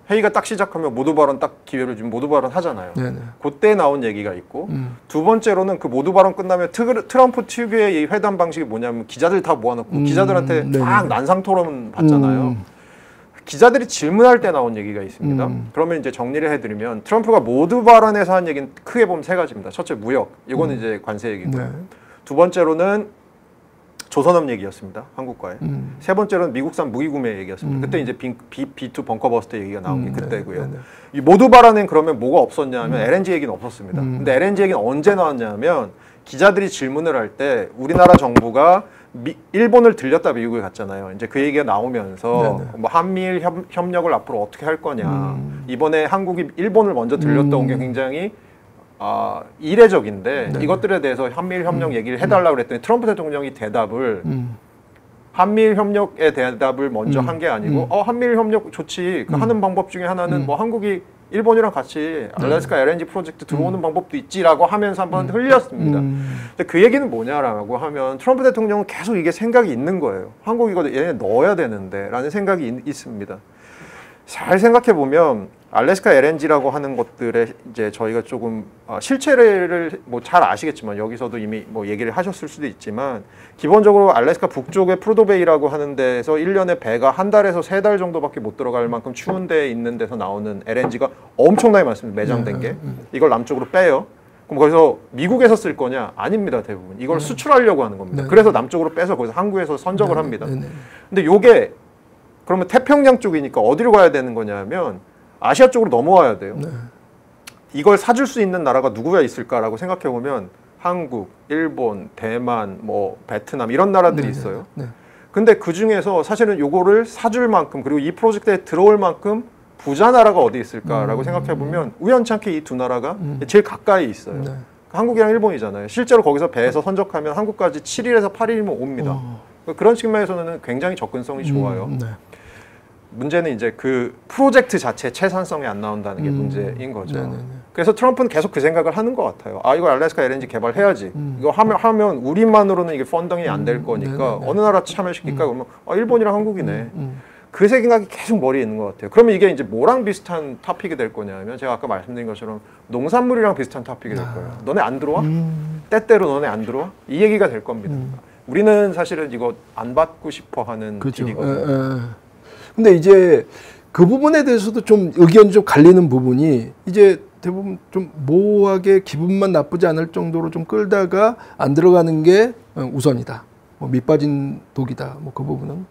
회의가 딱 시작하면 모두 발언 딱 기회를 주면 모두 발언 하잖아요. 네네. 그때 나온 얘기가 있고 두 번째로는 그 모두 발언 끝나면 트럼프 특유의 이 회담 방식이 뭐냐면 기자들 다 모아놓고 기자들한테 막 난상 토론 받잖아요. 기자들이 질문할 때 나온 얘기가 있습니다. 그러면 이제 정리를 해드리면 트럼프가 모두 발언에서 한 얘기는 크게 보면 세 가지입니다. 첫째 무역, 이거는 이제 관세 얘기고요. 네. 두 번째로는 조선업 얘기였습니다. 한국과의. 세 번째로는 미국산 무기 구매 얘기였습니다. 그때 이제 B2 벙커버스터 얘기가 나온 게 그때고요. 네. 이 모두 발언엔 그러면 뭐가 없었냐 하면 LNG 얘기는 없었습니다. 근데 LNG 얘기는 언제 나왔냐 하면 기자들이 질문을 할 때 우리나라 정부가 일본을 들렸다 미국에 갔잖아요. 이제 그 얘기가 나오면서 뭐 한미일 협력을 앞으로 어떻게 할 거냐. 이번에 한국이 일본을 먼저 들렸다 온 게 굉장히 이례적인데 이것들에 대해서 한미일 협력 얘기를 해달라고 그랬더니 트럼프 대통령이 대답을 한미일 협력의 대답을 먼저 한 게 아니고 한미일 협력 좋지. 그 하는 방법 중에 하나는 뭐 한국이 일본이랑 같이 알래스카 LNG 프로젝트 들어오는 방법도 있지라고 하면서 한번 흘렸습니다. 근데 그 얘기는 뭐냐라고 하면 트럼프 대통령은 계속 이게 생각이 있는 거예요. 한국 이거 얘네 넣어야 되는데 라는 생각이 있습니다. 잘 생각해 보면 알래스카 LNG라고 하는 것들에 이제 저희가 조금 실체를 뭐 잘 아시겠지만 여기서도 이미 뭐 얘기를 하셨을 수도 있지만 기본적으로 알래스카 북쪽의 프루도베이라고 하는 데에서 1년에 배가 한 달에서 3달 정도밖에 못 들어갈 만큼 추운 데에 있는 데서 나오는 LNG가 엄청나게 많습니다. 매장된 게. 이걸 남쪽으로 빼요. 그럼 거기서 미국에서 쓸 거냐? 아닙니다. 대부분. 이걸 수출하려고 하는 겁니다. 그래서 남쪽으로 빼서 거기서 항구에서 선적을 합니다. 근데 요게 그러면 태평양 쪽이니까 어디로 가야 되는 거냐면 아시아 쪽으로 넘어와야 돼요. 이걸 사줄 수 있는 나라가 누구가 있을까라고 생각해 보면 한국, 일본, 대만, 뭐 베트남 이런 나라들이 있어요. 근데 그 중에서 사실은 요거를 사줄 만큼 그리고 이 프로젝트에 들어올 만큼 부자 나라가 어디 있을까라고 생각해 보면 우연찮게 이 두 나라가 제일 가까이 있어요. 한국이랑 일본이잖아요. 실제로 거기서 배에서 선적하면 한국까지 7일에서 8일이면 옵니다. 그런 측면에서는 굉장히 접근성이 좋아요. 문제는 이제 그 프로젝트 자체 채산성이 안 나온다는 게 문제인 거죠. 그래서 트럼프는 계속 그 생각을 하는 것 같아요. 이거 알래스카 LNG 개발해야지. 이거 하면 우리만으로는 이게 펀딩이 안 될 거니까 어느 나라 참여시킬까 그러면 일본이랑 한국이네. 그 생각이 계속 머리에 있는 것 같아요. 그러면 이게 이제 뭐랑 비슷한 토픽이 될 거냐면 제가 아까 말씀드린 것처럼 농산물이랑 비슷한 토픽이 될 거예요. 너네 안 들어와? 때때로 너네 안 들어와? 이 얘기가 될 겁니다. 우리는 사실은 이거 안 받고 싶어 하는 길이거든요. 근데 이제 그 부분에 대해서도 좀 의견이 좀 갈리는 부분이 이제 대부분 좀 모호하게 기분만 나쁘지 않을 정도로 좀 끌다가 안 들어가는 게 우선이다. 뭐 밑빠진 독이다. 뭐 그 부분은.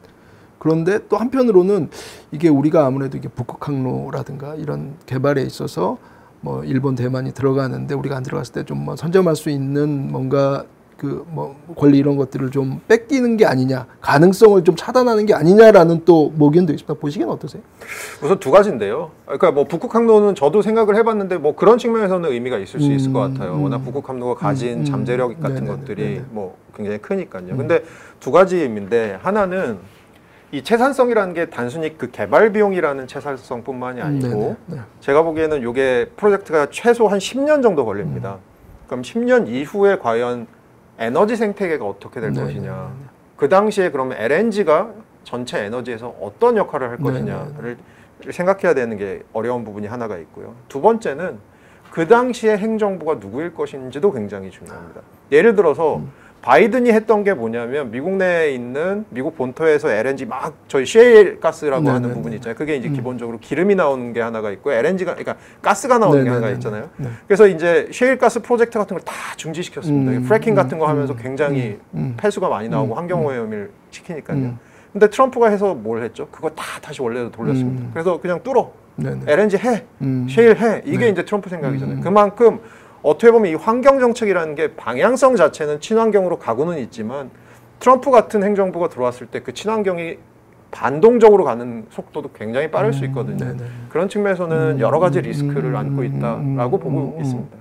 그런데 또 한편으로는 이게 우리가 아무래도 이게 북극 항로라든가 이런 개발에 있어서 뭐 일본, 대만이 들어가는데 우리가 안 들어갔을 때 좀 뭐 선점할 수 있는 뭔가 그 뭐 권리 이런 것들을 좀 뺏기는 게 아니냐, 가능성을 좀 차단하는 게 아니냐라는 또 의견도 있습니다. 보시기엔 어떠세요? 우선 두 가지인데요. 그러니까 뭐 북극 항로는 저도 생각을 해봤는데 뭐 그런 측면에서는 의미가 있을 수 있을 것 같아요. 워낙 북극 항로가 가진 잠재력 같은 것들이 뭐 굉장히 크니까요. 근데 두 가지 의미인데 하나는 이 채산성이라는 게 단순히 그 개발 비용이라는 채산성뿐만이 아니고 제가 보기에는 이게 프로젝트가 최소 한 10년 정도 걸립니다. 그럼 10년 이후에 과연 에너지 생태계가 어떻게 될 것이냐. 그 당시에 그러면 LNG가 전체 에너지에서 어떤 역할을 할 것이냐를 생각해야 되는 게 어려운 부분이 하나가 있고요. 두 번째는 그 당시에 행정부가 누구일 것인지도 굉장히 중요합니다. 예를 들어서 바이든이 했던 게 뭐냐면 미국 내에 있는 미국 본토에서 LNG 막 저희 셰일 가스라고 하는 부분이 있잖아요. 그게 이제 기본적으로 기름이 나오는 게 하나가 있고 LNG가 그러니까 가스가 나오는 게 하나가 있잖아요. 그래서 이제 셰일 가스 프로젝트 같은 걸 다 중지시켰습니다. 프래킹 같은 거 하면서 굉장히 폐수가 많이 나오고 환경오염을 시키니까요. 근데 트럼프가 해서 뭘 했죠? 그거 다 다시 원래로 돌렸습니다. 그래서 그냥 뚫어. LNG 해. 셰일 해. 이게 이제 트럼프 생각이잖아요. 그만큼 어떻게 보면 이 환경 정책이라는 게 방향성 자체는 친환경으로 가고는 있지만 트럼프 같은 행정부가 들어왔을 때 그 친환경이 반동적으로 가는 속도도 굉장히 빠를 수 있거든요. 네네. 그런 측면에서는 여러 가지 리스크를 안고 있다라고 보고 있습니다.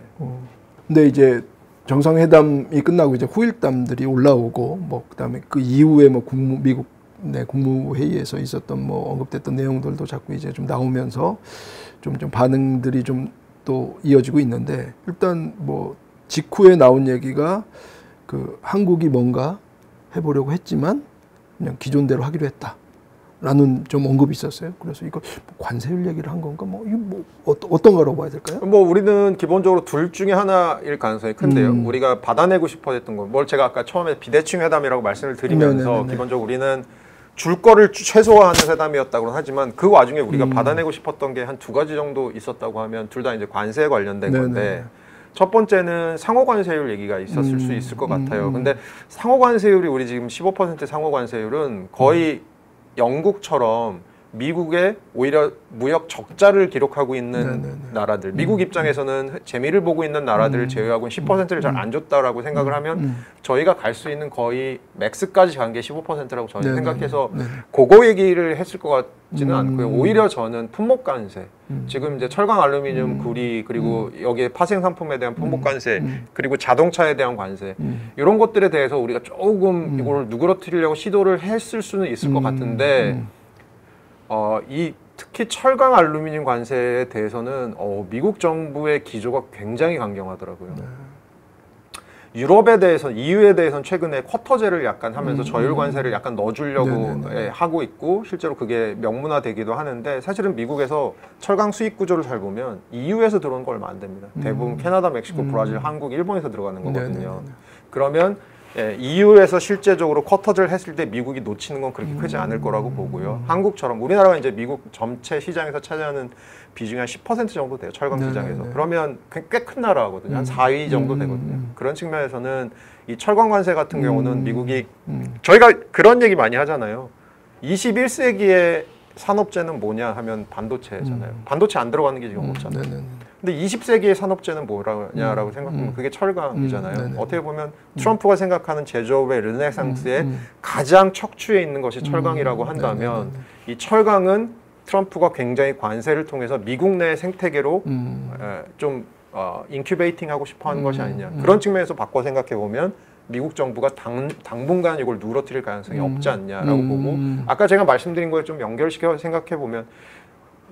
근데 이제 정상회담이 끝나고 이제 후일담들이 올라오고 뭐 그다음에 그 이후에 뭐 미국 내 국무회의에서 있었던 뭐 언급됐던 내용들도 자꾸 이제 좀 나오면서 좀 반응들이 좀 또 이어지고 있는데 일단 뭐 직후에 나온 얘기가 그 한국이 뭔가 해보려고 했지만 그냥 기존대로 하기로 했다라는 좀 언급이 있었어요. 그래서 이거 관세율 얘기를 한 건가 뭐 이거 뭐 어떤 거라고 봐야 될까요? 뭐 우리는 기본적으로 둘 중에 하나일 가능성이 큰데요. 우리가 받아내고 싶어 했던 거, 뭘 제가 아까 처음에 비대칭 회담이라고 말씀을 드리면서 네네네네. 기본적으로 우리는 줄 거를 최소화하는 회담이었다고 하지만 그 와중에 우리가 받아내고 싶었던 게 한 두 가지 정도 있었다고 하면 둘 다 이제 관세에 관련된 네네. 건데 첫 번째는 상호관세율 얘기가 있었을 수 있을 것 같아요. 근데 상호관세율이 우리 지금 15% 상호관세율은 거의 영국처럼 미국에 오히려 무역 적자를 기록하고 있는 네네네. 나라들, 미국 입장에서는 재미를 보고 있는 나라들을 제외하고는 10%를 잘 안 줬다라고 생각을 하면 저희가 갈 수 있는 거의 맥스까지 간 게 15%라고 저는 네네네. 생각해서 네네. 그거 얘기를 했을 것 같지는 않고요. 오히려 저는 품목관세, 지금 이제 철강, 알루미늄, 구리 그리고 여기에 파생 상품에 대한 품목관세 그리고 자동차에 대한 관세 이런 것들에 대해서 우리가 조금 이걸 누그러뜨리려고 시도를 했을 수는 있을 것 같은데 이 특히 철강 알루미늄 관세에 대해서는 미국 정부의 기조가 굉장히 강경하더라고요. 유럽에 대해서는 EU에 대해서는 최근에 쿼터제를 약간 하면서 저율 관세를 약간 넣어주려고 하고 있고 실제로 그게 명문화되기도 하는데 사실은 미국에서 철강 수입 구조를 잘 보면 EU에서 들어오는 거 얼마 안 됩니다. 대부분 캐나다, 멕시코, 브라질, 한국, 일본에서 들어가는 거거든요. 그러면 EU에서 실제적으로 쿼터제를 했을 때 미국이 놓치는 건 그렇게 크지 않을 거라고 보고요. 한국처럼 우리나라가 이제 미국 전체 시장에서 차지하는 비중이 한 10% 정도 돼요. 철강 시장에서. 그러면 꽤 큰 나라거든요. 한 4위 정도 되거든요. 그런 측면에서는 이 철강 관세 같은 경우는 미국이 저희가 그런 얘기 많이 하잖아요. 21세기의 산업재는 뭐냐 하면 반도체잖아요. 반도체 안 들어가는 게 지금 없잖아요. 근데 20세기의 산업재는 뭐냐라고 생각하면 그게 철강이잖아요. 어떻게 보면 트럼프가 생각하는 제조업의 르네상스의 가장 척추에 있는 것이 철강이라고 한다면 이 철강은 트럼프가 굉장히 관세를 통해서 미국 내 생태계로 좀 인큐베이팅 하고 싶어 하는 것이 아니냐. 그런 측면에서 바꿔 생각해 보면 미국 정부가 당분간 이걸 누그러뜨릴 가능성이 없지 않냐라고 보고 아까 제가 말씀드린 거에 좀 연결시켜 생각해 보면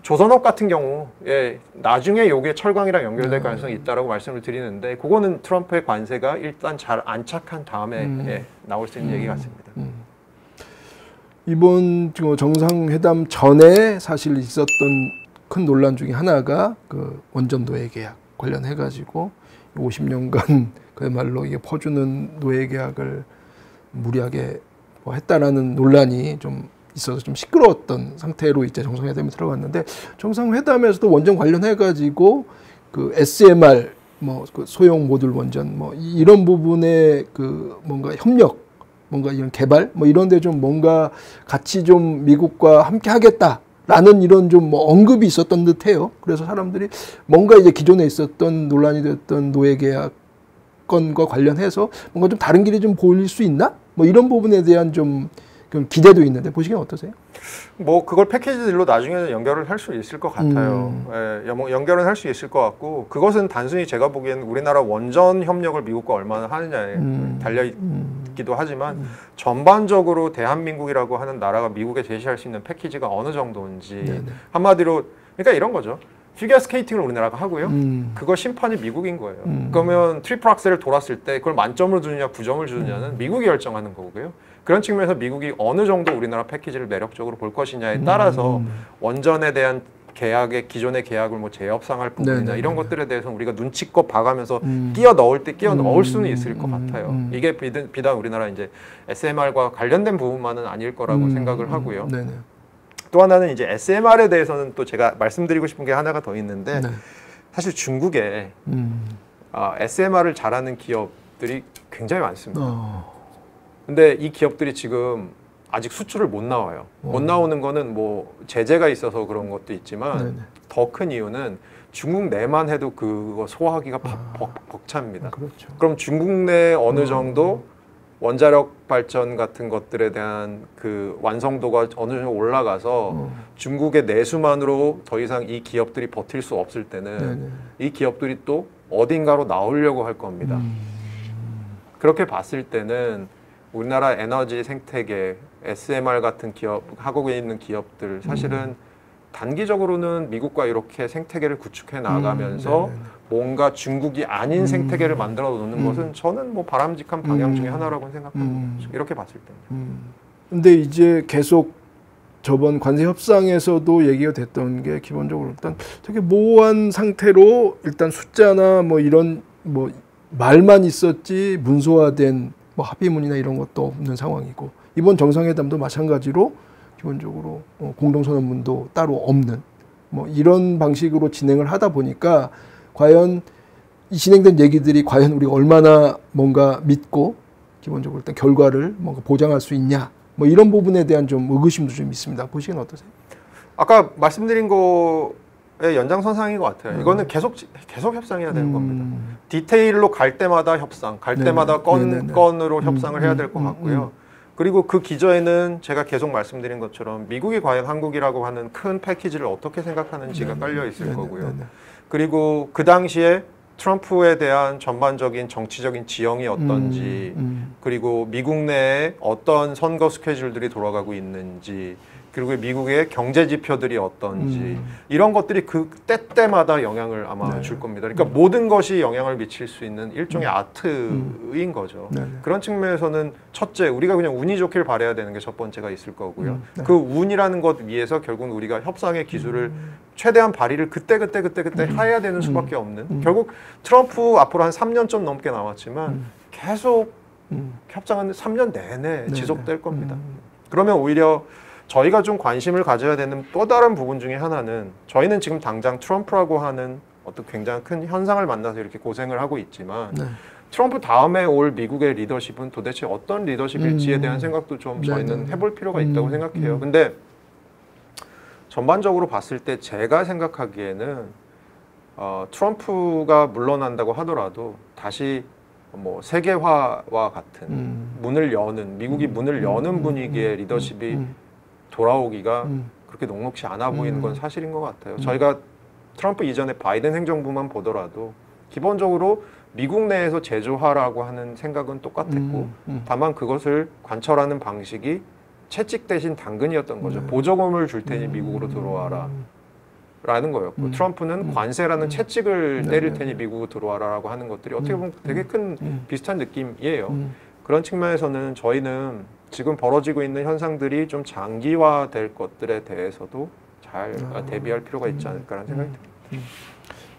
조선업 같은 경우에 나중에 요게 철강이랑 연결될 가능성이 있다라고 말씀을 드리는데 그거는 트럼프의 관세가 일단 잘 안착한 다음에 나올 수 있는 얘기 같습니다. 이번 정상회담 전에 사실 있었던 큰 논란 중에 하나가 그 원전 노예 계약 관련해 가지고 50년간 그야말로 이게 퍼주는 노예 계약을 무리하게 했다라는 논란이 좀 있어서 좀 시끄러웠던 상태로 이제 정상회담에 들어갔는데 정상회담에서도 원전 관련해 가지고 그 SMR 뭐 그 소형 모듈 원전 뭐 이런 부분에 그 뭔가 협력 뭔가 이런 개발 뭐 이런 데 좀 뭔가 같이 좀 미국과 함께 하겠다라는 이런 좀 뭐 언급이 있었던 듯해요. 그래서 사람들이 뭔가 이제 기존에 있었던 논란이 됐던 노예 계약 건과 관련해서 뭔가 좀 다른 길이 좀 보일 수 있나? 뭐 이런 부분에 대한 좀 기대도 있는데 보시기엔 어떠세요? 뭐 그걸 패키지들로 나중에는 연결을 할 수 있을 것 같아요. 연결은 할 수 있을 것 같고 그것은 단순히 제가 보기에는 우리나라 원전 협력을 미국과 얼마나 하느냐에 달려있기도 하지만 전반적으로 대한민국이라고 하는 나라가 미국에 제시할 수 있는 패키지가 어느 정도인지 한마디로 그러니까 이런 거죠. 피겨 스케이팅을 우리나라가 하고요. 그거 심판이 미국인 거예요. 그러면 트리플 악셀을 돌았을 때 그걸 만점을 주느냐 9점을 주느냐는 미국이 결정하는 거고요. 그런 측면에서 미국이 어느 정도 우리나라 패키지를 매력적으로 볼 것이냐에 따라서 원전에 대한 계약의 기존의 계약을 뭐 재협상할 부분이나 이런 것들에 대해서는 우리가 눈치껏 봐가면서 끼워 넣을 때 끼워 넣을 수는 있을 것 같아요. 이게 비단 우리나라 이제 SMR과 관련된 부분만은 아닐 거라고 생각을 하고요. 또 하나는 이제 SMR에 대해서는 또 제가 말씀드리고 싶은 게 하나가 더 있는데 사실 중국에 SMR을 잘하는 기업들이 굉장히 많습니다. 근데 이 기업들이 지금 아직 수출을 못 나와요. 못 나오는 거는 뭐 제재가 있어서 그런 것도 있지만 더 큰 이유는 중국 내만 해도 그거 소화하기가 벅찹니다. 그렇죠. 그럼 중국 내 어느 정도 원자력 발전 같은 것들에 대한 그 완성도가 어느 정도 올라가서 중국의 내수만으로 더 이상 이 기업들이 버틸 수 없을 때는 네네. 이 기업들이 또 어딘가로 나오려고 할 겁니다. 그렇게 봤을 때는 우리나라 에너지 생태계, SMR 같은 기업, 하고 있는 기업들 사실은 단기적으로는 미국과 이렇게 생태계를 구축해 나가면서 뭔가 중국이 아닌 생태계를 만들어 놓는 것은 저는 뭐 바람직한 방향 중에 하나라고 생각합니다. 이렇게 봤을 때는. 근데 이제 계속 저번 관세 협상에서도 얘기가 됐던 게 기본적으로 일단 되게 모호한 상태로 일단 숫자나 뭐 이런 뭐 말만 있었지 문서화된 뭐 합의문이나 이런 것도 없는 상황이고 이번 정상회담도 마찬가지로 기본적으로 공동선언문도 따로 없는 뭐 이런 방식으로 진행을 하다 보니까 과연 이 진행된 얘기들이 과연 우리가 얼마나 뭔가 믿고 기본적으로 일단 결과를 뭔가 보장할 수 있냐 뭐 이런 부분에 대한 좀 의구심도 좀 있습니다. 보시기는 어떠세요? 아까 말씀드린 거의 연장선상인 것 같아요. 이거는 계속 협상해야 되는 겁니다. 디테일로 갈 때마다 협상, 갈 때마다 건으로 협상을 해야 될 것 같고요. 그리고 그 기저에는 제가 계속 말씀드린 것처럼 미국이 과연 한국이라고 하는 큰 패키지를 어떻게 생각하는지가 깔려 있을 거고요. 그리고 그 당시에 트럼프에 대한 전반적인 정치적인 지형이 어떤지 그리고 미국 내에 어떤 선거 스케줄들이 돌아가고 있는지 그리고 미국의 경제 지표들이 어떤지 이런 것들이 그 때때마다 영향을 아마 줄 겁니다. 그러니까 모든 것이 영향을 미칠 수 있는 일종의 아트인 거죠. 그런 측면에서는 첫째, 우리가 그냥 운이 좋길 바라야 되는 게 첫 번째가 있을 거고요. 그 운이라는 것 위에서 결국 우리가 협상의 기술을 최대한 발휘를 그때 해야 되는 수밖에 없는 결국 트럼프 앞으로 한 3년 좀 넘게 남았지만 계속 협상은 3년 내내 지속될 겁니다. 그러면 오히려 저희가 좀 관심을 가져야 되는 또 다른 부분 중에 하나는 저희는 지금 당장 트럼프라고 하는 어떤 굉장히 큰 현상을 만나서 이렇게 고생을 하고 있지만 트럼프 다음에 올 미국의 리더십은 도대체 어떤 리더십일지에 대한 생각도 좀 저희는 해볼 필요가 있다고 생각해요. 근데 전반적으로 봤을 때 제가 생각하기에는 트럼프가 물러난다고 하더라도 다시 뭐 세계화와 같은 문을 여는 미국이 문을 여는 분위기의 리더십이 돌아오기가 그렇게 녹록지 않아 보이는 건 사실인 것 같아요. 저희가 트럼프 이전에 바이든 행정부만 보더라도 기본적으로 미국 내에서 제조하라고 하는 생각은 똑같았고 다만 그것을 관철하는 방식이 채찍 대신 당근이었던 거죠. 보조금을 줄 테니 미국으로 들어와라 라는 거였고 트럼프는 관세라는 채찍을 때릴 테니 미국으로 들어와라라고 하는 것들이 어떻게 보면 되게 큰 비슷한 느낌이에요. 그런 측면에서는 저희는 지금 벌어지고 있는 현상들이 좀 장기화될 것들에 대해서도 잘 대비할 필요가 있지 않을까라는 생각이 듭니다.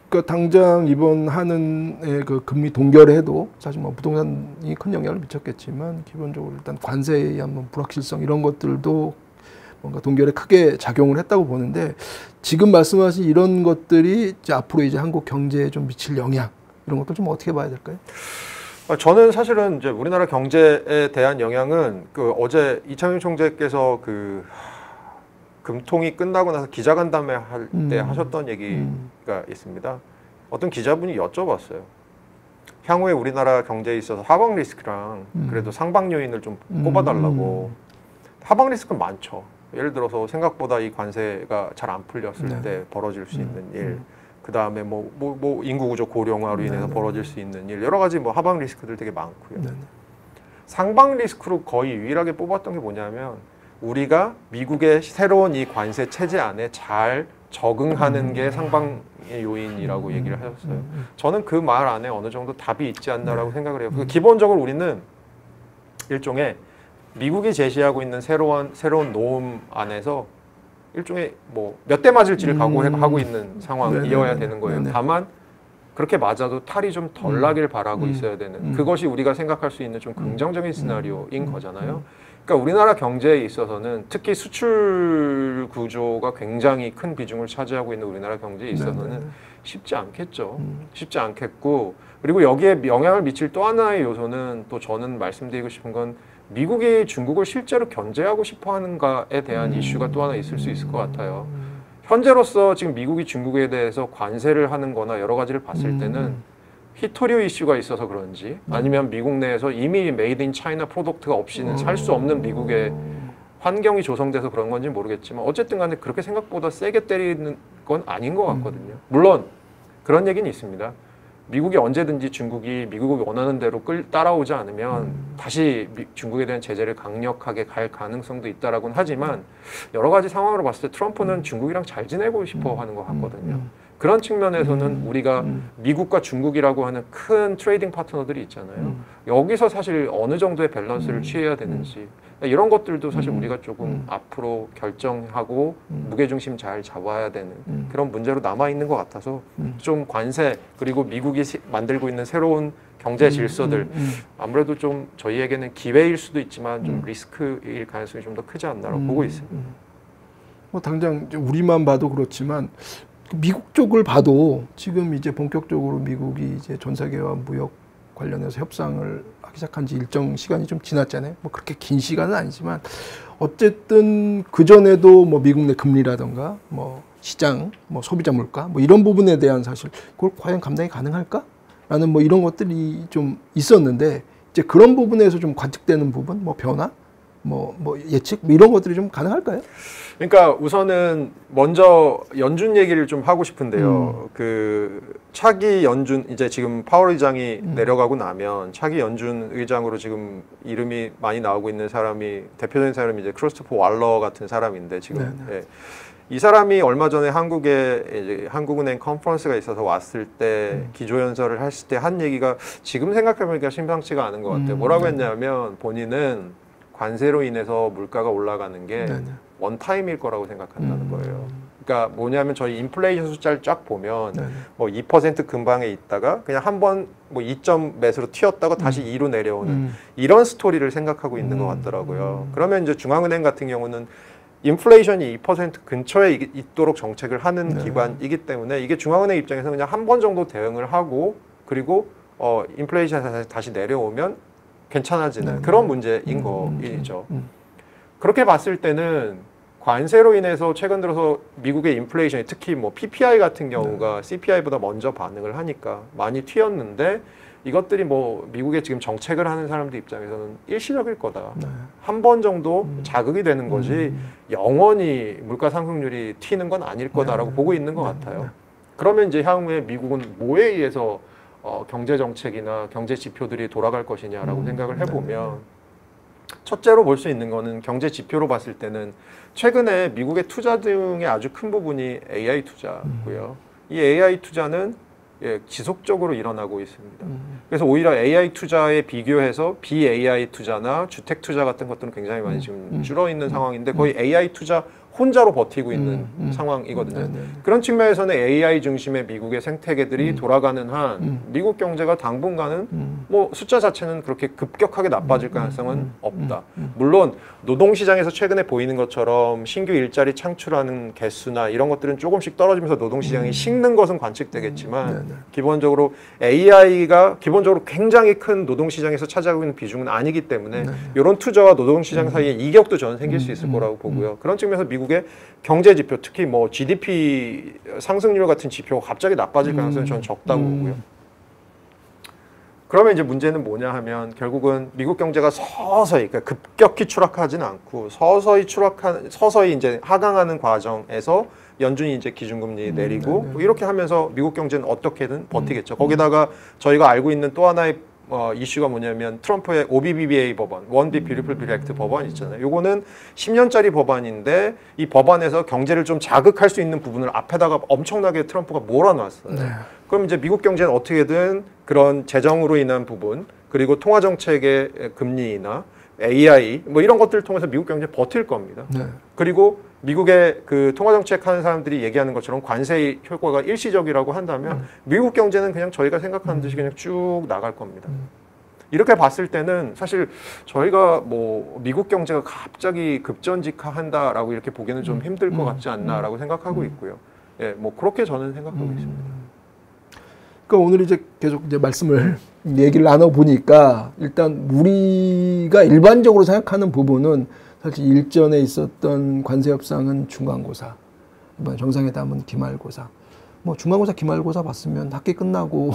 그러니까 당장 이번 한은의 그 금리 동결해도 사실 뭐 부동산이 큰 영향을 미쳤겠지만 기본적으로 일단 관세에 의한 뭐 불확실성 이런 것들도 뭔가 동결에 크게 작용을 했다고 보는데 지금 말씀하신 이런 것들이 이제 앞으로 이제 한국 경제에 좀 미칠 영향 이런 것도 좀 어떻게 봐야 될까요? 저는 사실은 이제 우리나라 경제에 대한 영향은 그 어제 이창용 총재께서 그 금통이 끝나고 나서 기자간담회 할 때 하셨던 얘기가 있습니다. 어떤 기자분이 여쭤봤어요. 향후에 우리나라 경제에 있어서 하방 리스크랑 그래도 상방 요인을 좀 꼽아달라고. 하방 리스크는 많죠. 예를 들어서 생각보다 이 관세가 잘 안 풀렸을 때 벌어질 수 있는 일. 그 다음에 뭐 인구 구조 고령화로 인해서 벌어질 수 있는 일. 여러 가지 뭐 하방 리스크들 되게 많고요. 상방 리스크로 거의 유일하게 뽑았던 게 뭐냐면 우리가 미국의 새로운 이 관세 체제 안에 잘 적응하는 게 상방의 요인이라고 얘기를 하셨어요. 저는 그 말 안에 어느 정도 답이 있지 않나라고 생각을 해요. 기본적으로 우리는 일종의 미국이 제시하고 있는 새로운 노임 안에서 일종의 뭐 몇 대 맞을지를 각오하고 있는 상황이어야 되는 거예요. 다만 그렇게 맞아도 탈이 좀 덜 나길 바라고 있어야 되는 그것이 우리가 생각할 수 있는 좀 긍정적인 시나리오인 거잖아요. 그러니까 우리나라 경제에 있어서는 특히 수출 구조가 굉장히 큰 비중을 차지하고 있는 우리나라 경제에 있어서는 쉽지 않겠죠. 쉽지 않겠고 그리고 여기에 영향을 미칠 또 하나의 요소는 또 저는 말씀드리고 싶은 건 미국이 중국을 실제로 견제하고 싶어하는가에 대한 이슈가 또 하나 있을 수 있을 것 같아요. 현재로서 지금 미국이 중국에 대해서 관세를 하는 거나 여러 가지를 봤을 때는 히토류 이슈가 있어서 그런지 아니면 미국 내에서 이미 메이드 인 차이나 프로덕트가 없이는 살 수 없는 미국의 환경이 조성돼서 그런 건지 모르겠지만 어쨌든 간에 그렇게 생각보다 세게 때리는 건 아닌 것 같거든요. 물론 그런 얘기는 있습니다. 미국이 언제든지 중국이 미국이 원하는 대로 따라오지 않으면 다시 중국에 대한 제재를 강력하게 갈 가능성도 있다라고는 하지만 여러 가지 상황으로 봤을 때 트럼프는 중국이랑 잘 지내고 싶어 하는 것 같거든요. 그런 측면에서는 우리가 미국과 중국이라고 하는 큰 트레이딩 파트너들이 있잖아요. 여기서 사실 어느 정도의 밸런스를 취해야 되는지 이런 것들도 사실 우리가 조금 앞으로 결정하고 무게중심 잘 잡아야 되는 그런 문제로 남아있는 것 같아서 좀 관세 그리고 미국이 만들고 있는 새로운 경제 질서들 아무래도 좀 저희에게는 기회일 수도 있지만 좀 리스크일 가능성이 좀 더 크지 않나라고 보고 있습니다. 뭐 당장 우리만 봐도 그렇지만 미국 쪽을 봐도 지금 이제 본격적으로 미국이 이제 전 세계와 무역 관련해서 협상을 하기 시작한 지 일정 시간이 좀 지났잖아요. 뭐 그렇게 긴 시간은 아니지만 어쨌든 그 전에도 뭐 미국 내 금리라든가 뭐 시장, 뭐 소비자 물가 뭐 이런 부분에 대한 사실 그걸 과연 감당이 가능할까라는 뭐 이런 것들이 좀 있었는데 이제 그런 부분에서 좀 관측되는 부분, 뭐 변화, 뭐 예측 뭐 이런 것들이 좀 가능할까요? 그러니까 우선은 먼저 연준 얘기를 좀 하고 싶은데요. 그 차기 연준 이제 지금 파월 의장이 내려가고 나면 차기 연준 의장으로 지금 이름이 많이 나오고 있는 사람이 대표적인 사람이 이제 크리스토퍼 왈러 같은 사람인데 지금 예. 이 사람이 얼마 전에 한국에 이제 한국은행 컨퍼런스가 있어서 왔을 때 기조연설을 했을 때 한 얘기가 지금 생각해보니까 심상치가 않은 것 같아요. 뭐라고 했냐면 본인은 관세로 인해서 물가가 올라가는 게 원타임일 거라고 생각한다는 거예요. 그러니까 뭐냐면 저희 인플레이션 숫자를 쫙 보면 뭐 2% 근방에 있다가 그냥 한번 뭐 2점 몇으로 튀었다가 다시 2로 내려오는 이런 스토리를 생각하고 있는 것 같더라고요. 그러면 이제 중앙은행 같은 경우는 인플레이션이 2% 근처에 있도록 정책을 하는 기관이기 때문에 이게 중앙은행 입장에서 그냥 한 번 정도 대응을 하고 그리고 인플레이션이 다시 내려오면 괜찮아지는 그런 문제인 거이죠. 그렇게 봤을 때는 관세로 인해서 최근 들어서 미국의 인플레이션이 특히 뭐 PPI 같은 경우가 CPI보다 먼저 반응을 하니까 많이 튀었는데 이것들이 뭐 미국의 지금 정책을 하는 사람들 입장에서는 일시적일 거다. 한 번 정도 자극이 되는 거지 영원히 물가 상승률이 튀는 건 아닐 거다라고 보고 있는 것 같아요. 그러면 이제 향후에 미국은 뭐에 의해서 경제 정책이나 경제 지표들이 돌아갈 것이냐라고 생각을 해보면 첫째로 볼 수 있는 거는 경제 지표로 봤을 때는 최근에 미국의 투자 등의 아주 큰 부분이 AI 투자고요. 이 AI 투자는 지속적으로 일어나고 있습니다. 그래서 오히려 AI 투자에 비교해서 BAI 투자나 주택 투자 같은 것들은 굉장히 많이 지금 줄어 있는 상황인데 거의 AI 투자 혼자로 버티고 있는 상황이거든요. 그런 측면에서는 AI 중심의 미국의 생태계들이 돌아가는 한 미국 경제가 당분간은 뭐 숫자 자체는 그렇게 급격하게 나빠질 가능성은 없다. 물론 노동시장에서 최근에 보이는 것처럼 신규 일자리 창출하는 개수나 이런 것들은 조금씩 떨어지면서 노동시장이 식는 것은 관측되겠지만 기본적으로 AI가 기본적으로 굉장히 큰 노동시장에서 차지하고 있는 비중은 아니기 때문에 이런 투자와 노동시장 사이에 이격도 저는 생길 수 있을 거라고 보고요. 그런 측면에서 미국의 경제 지표, 특히 뭐 GDP 상승률 같은 지표가 갑자기 나빠질 가능성이 저는 적다고 보고요. 그러면 이제 문제는 뭐냐 하면 결국은 미국 경제가 서서히, 그러니까 급격히 추락하지는 않고 서서히 이제 하강하는 과정에서 연준이 이제 기준금리 내리고 뭐 이렇게 하면서 미국 경제는 어떻게든 버티겠죠. 거기다가 저희가 알고 있는 또 하나의 이슈가 뭐냐면 트럼프의 OBBBA 법안, One Big Beautiful Bill Act 법안 있잖아요. 요거는 10년짜리 법안인데 이 법안에서 경제를 좀 자극할 수 있는 부분을 앞에다가 엄청나게 트럼프가 몰아놨어요. 그럼 이제 미국 경제는 어떻게든 그런 재정으로 인한 부분 그리고 통화정책의 금리나 AI 뭐 이런 것들을 통해서 미국 경제 버틸 겁니다. 그리고 미국의 그 통화정책 하는 사람들이 얘기하는 것처럼 관세 효과가 일시적이라고 한다면 미국 경제는 그냥 저희가 생각하는 듯이 그냥 쭉 나갈 겁니다. 이렇게 봤을 때는 사실 저희가 뭐 미국 경제가 갑자기 급전직하한다라고 이렇게 보기는 좀 힘들 것 같지 않나라고 생각하고 있고요. 예, 뭐 그렇게 저는 생각하고 있습니다. 그러니까 오늘 이제 계속 이제 얘기를 나눠 보니까 일단 우리가 일반적으로 생각하는 부분은 사실 일전에 있었던 관세 협상은 중간고사, 이번 정상회담은 기말고사. 뭐 중간고사, 기말고사 봤으면 학기 끝나고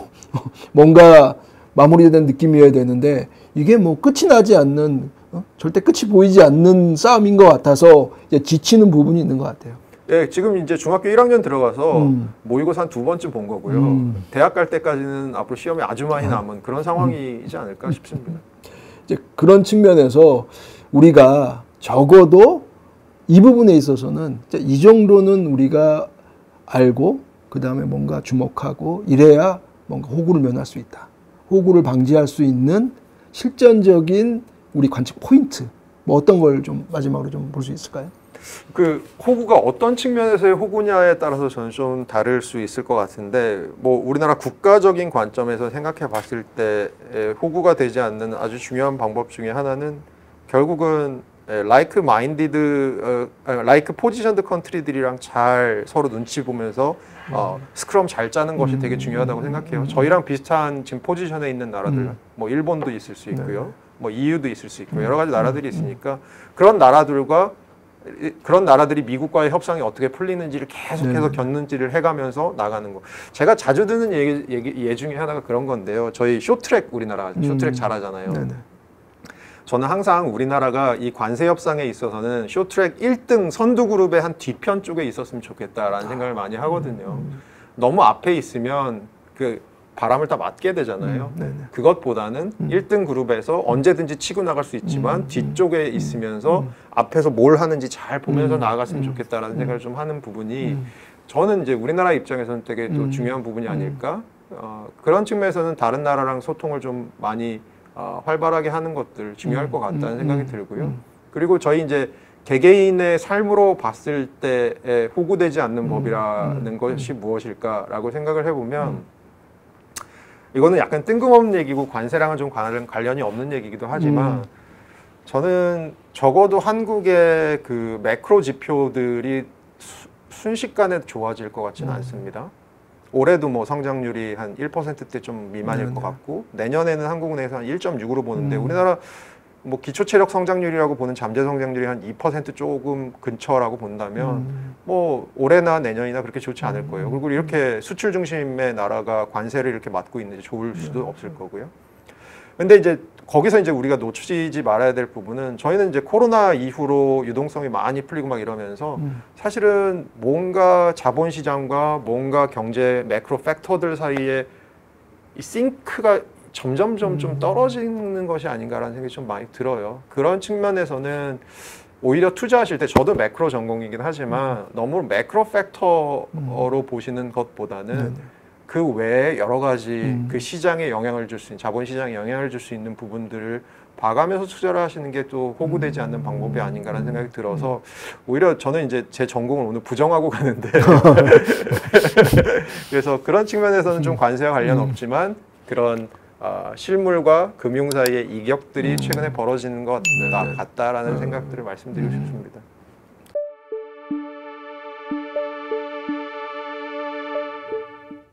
뭔가 마무리된 느낌이어야 되는데 이게 뭐 끝이 나지 않는 절대 끝이 보이지 않는 싸움인 것 같아서 이제 지치는 부분이 있는 것 같아요. 네, 지금 이제 중학교 1학년 들어가서 모의고사 한 2번쯤 본 거고요. 대학 갈 때까지는 앞으로 시험이 아주 많이 남은 그런 상황이지 않을까 싶습니다. 이제 그런 측면에서 우리가 적어도 이 부분에 있어서는 이 정도는 우리가 알고 그 다음에 뭔가 주목하고 이래야 뭔가 호구를 면할 수 있다. 호구를 방지할 수 있는 실전적인 우리 관측 포인트 뭐 어떤 걸 좀 마지막으로 좀 볼 수 있을까요? 그 호구가 어떤 측면에서의 호구냐에 따라서 저는 좀 다를 수 있을 것 같은데 뭐 우리나라 국가적인 관점에서 생각해 봤을 때 호구가 되지 않는 아주 중요한 방법 중에 하나는 결국은 like positioned country들이랑 잘 서로 눈치 보면서 스크럼 잘 짜는 것이 되게 중요하다고 생각해요. 저희랑 비슷한 지금 포지션에 있는 나라들, 뭐 일본도 있을 수 있고요, 뭐 EU도 있을 수 있고 여러 가지 나라들이 있으니까 그런 나라들이 미국과의 협상이 어떻게 풀리는지를 계속해서 겪는지를 해가면서 나가는 거. 제가 자주 듣는 예 중에 하나가 그런 건데요. 저희 쇼트트랙 우리나라 쇼트트랙 잘하잖아요. 저는 항상 우리나라가 이 관세 협상에 있어서는 쇼트트랙 1등 선두 그룹의 한 뒤편 쪽에 있었으면 좋겠다라는 생각을 많이 하거든요. 너무 앞에 있으면 그 바람을 다 맞게 되잖아요. 그것보다는 1등 그룹에서 언제든지 치고 나갈 수 있지만 뒤쪽에 있으면서 앞에서 뭘 하는지 잘 보면서 나아갔으면 좋겠다라는 생각을 좀 하는 부분이 저는 이제 우리나라 입장에서는 되게 또 중요한 부분이 아닐까. 그런 측면에서는 다른 나라랑 소통을 좀 많이 활발하게 하는 것들 중요할 것 같다는 생각이 들고요. 그리고 저희 이제 개개인의 삶으로 봤을 때에 호구되지 않는 법이라는 것이 무엇일까라고 생각을 해보면 이거는 약간 뜬금없는 얘기고 관세랑은 좀 관련이 없는 얘기기도 하지만 저는 적어도 한국의 그 매크로 지표들이 순식간에 좋아질 것 같지는 않습니다. 올해도 뭐 성장률이 한 1%대 좀 미만일 것 같고 내년에는 한국은행에서 한 1.6으로 보는데 우리나라 뭐 기초체력 성장률이라고 보는 잠재 성장률이 한 2% 조금 근처라고 본다면 뭐 올해나 내년이나 그렇게 좋지 않을 거예요. 그리고 이렇게 수출 중심의 나라가 관세를 이렇게 맡고 있는지 좋을 수도 없을 거고요. 근데 이제 거기서 이제 우리가 놓치지 말아야 될 부분은 저희는 이제 코로나 이후로 유동성이 많이 풀리고 막 이러면서 사실은 뭔가 자본시장과 뭔가 경제 매크로 팩터들 사이에 이 싱크가 점점점 좀 떨어지는 것이 아닌가라는 생각이 좀 많이 들어요. 그런 측면에서는 오히려 투자하실 때 저도 매크로 전공이긴 하지만 너무 매크로 팩터로 보시는 것보다는 그 외에 여러 가지 그 시장에 영향을 줄 수 있는 자본시장에 영향을 줄 수 있는 부분들을 봐가면서 투자를 하시는 게 또 호구되지 않는 방법이 아닌가라는 생각이 들어서 오히려 저는 이제 제 전공을 오늘 부정하고 가는데 그래서 그런 측면에서는 좀 관세와 관련 없지만 그런 실물과 금융 사이의 이격들이 최근에 벌어지는 것 같다라는 생각들을 말씀드리고 싶습니다.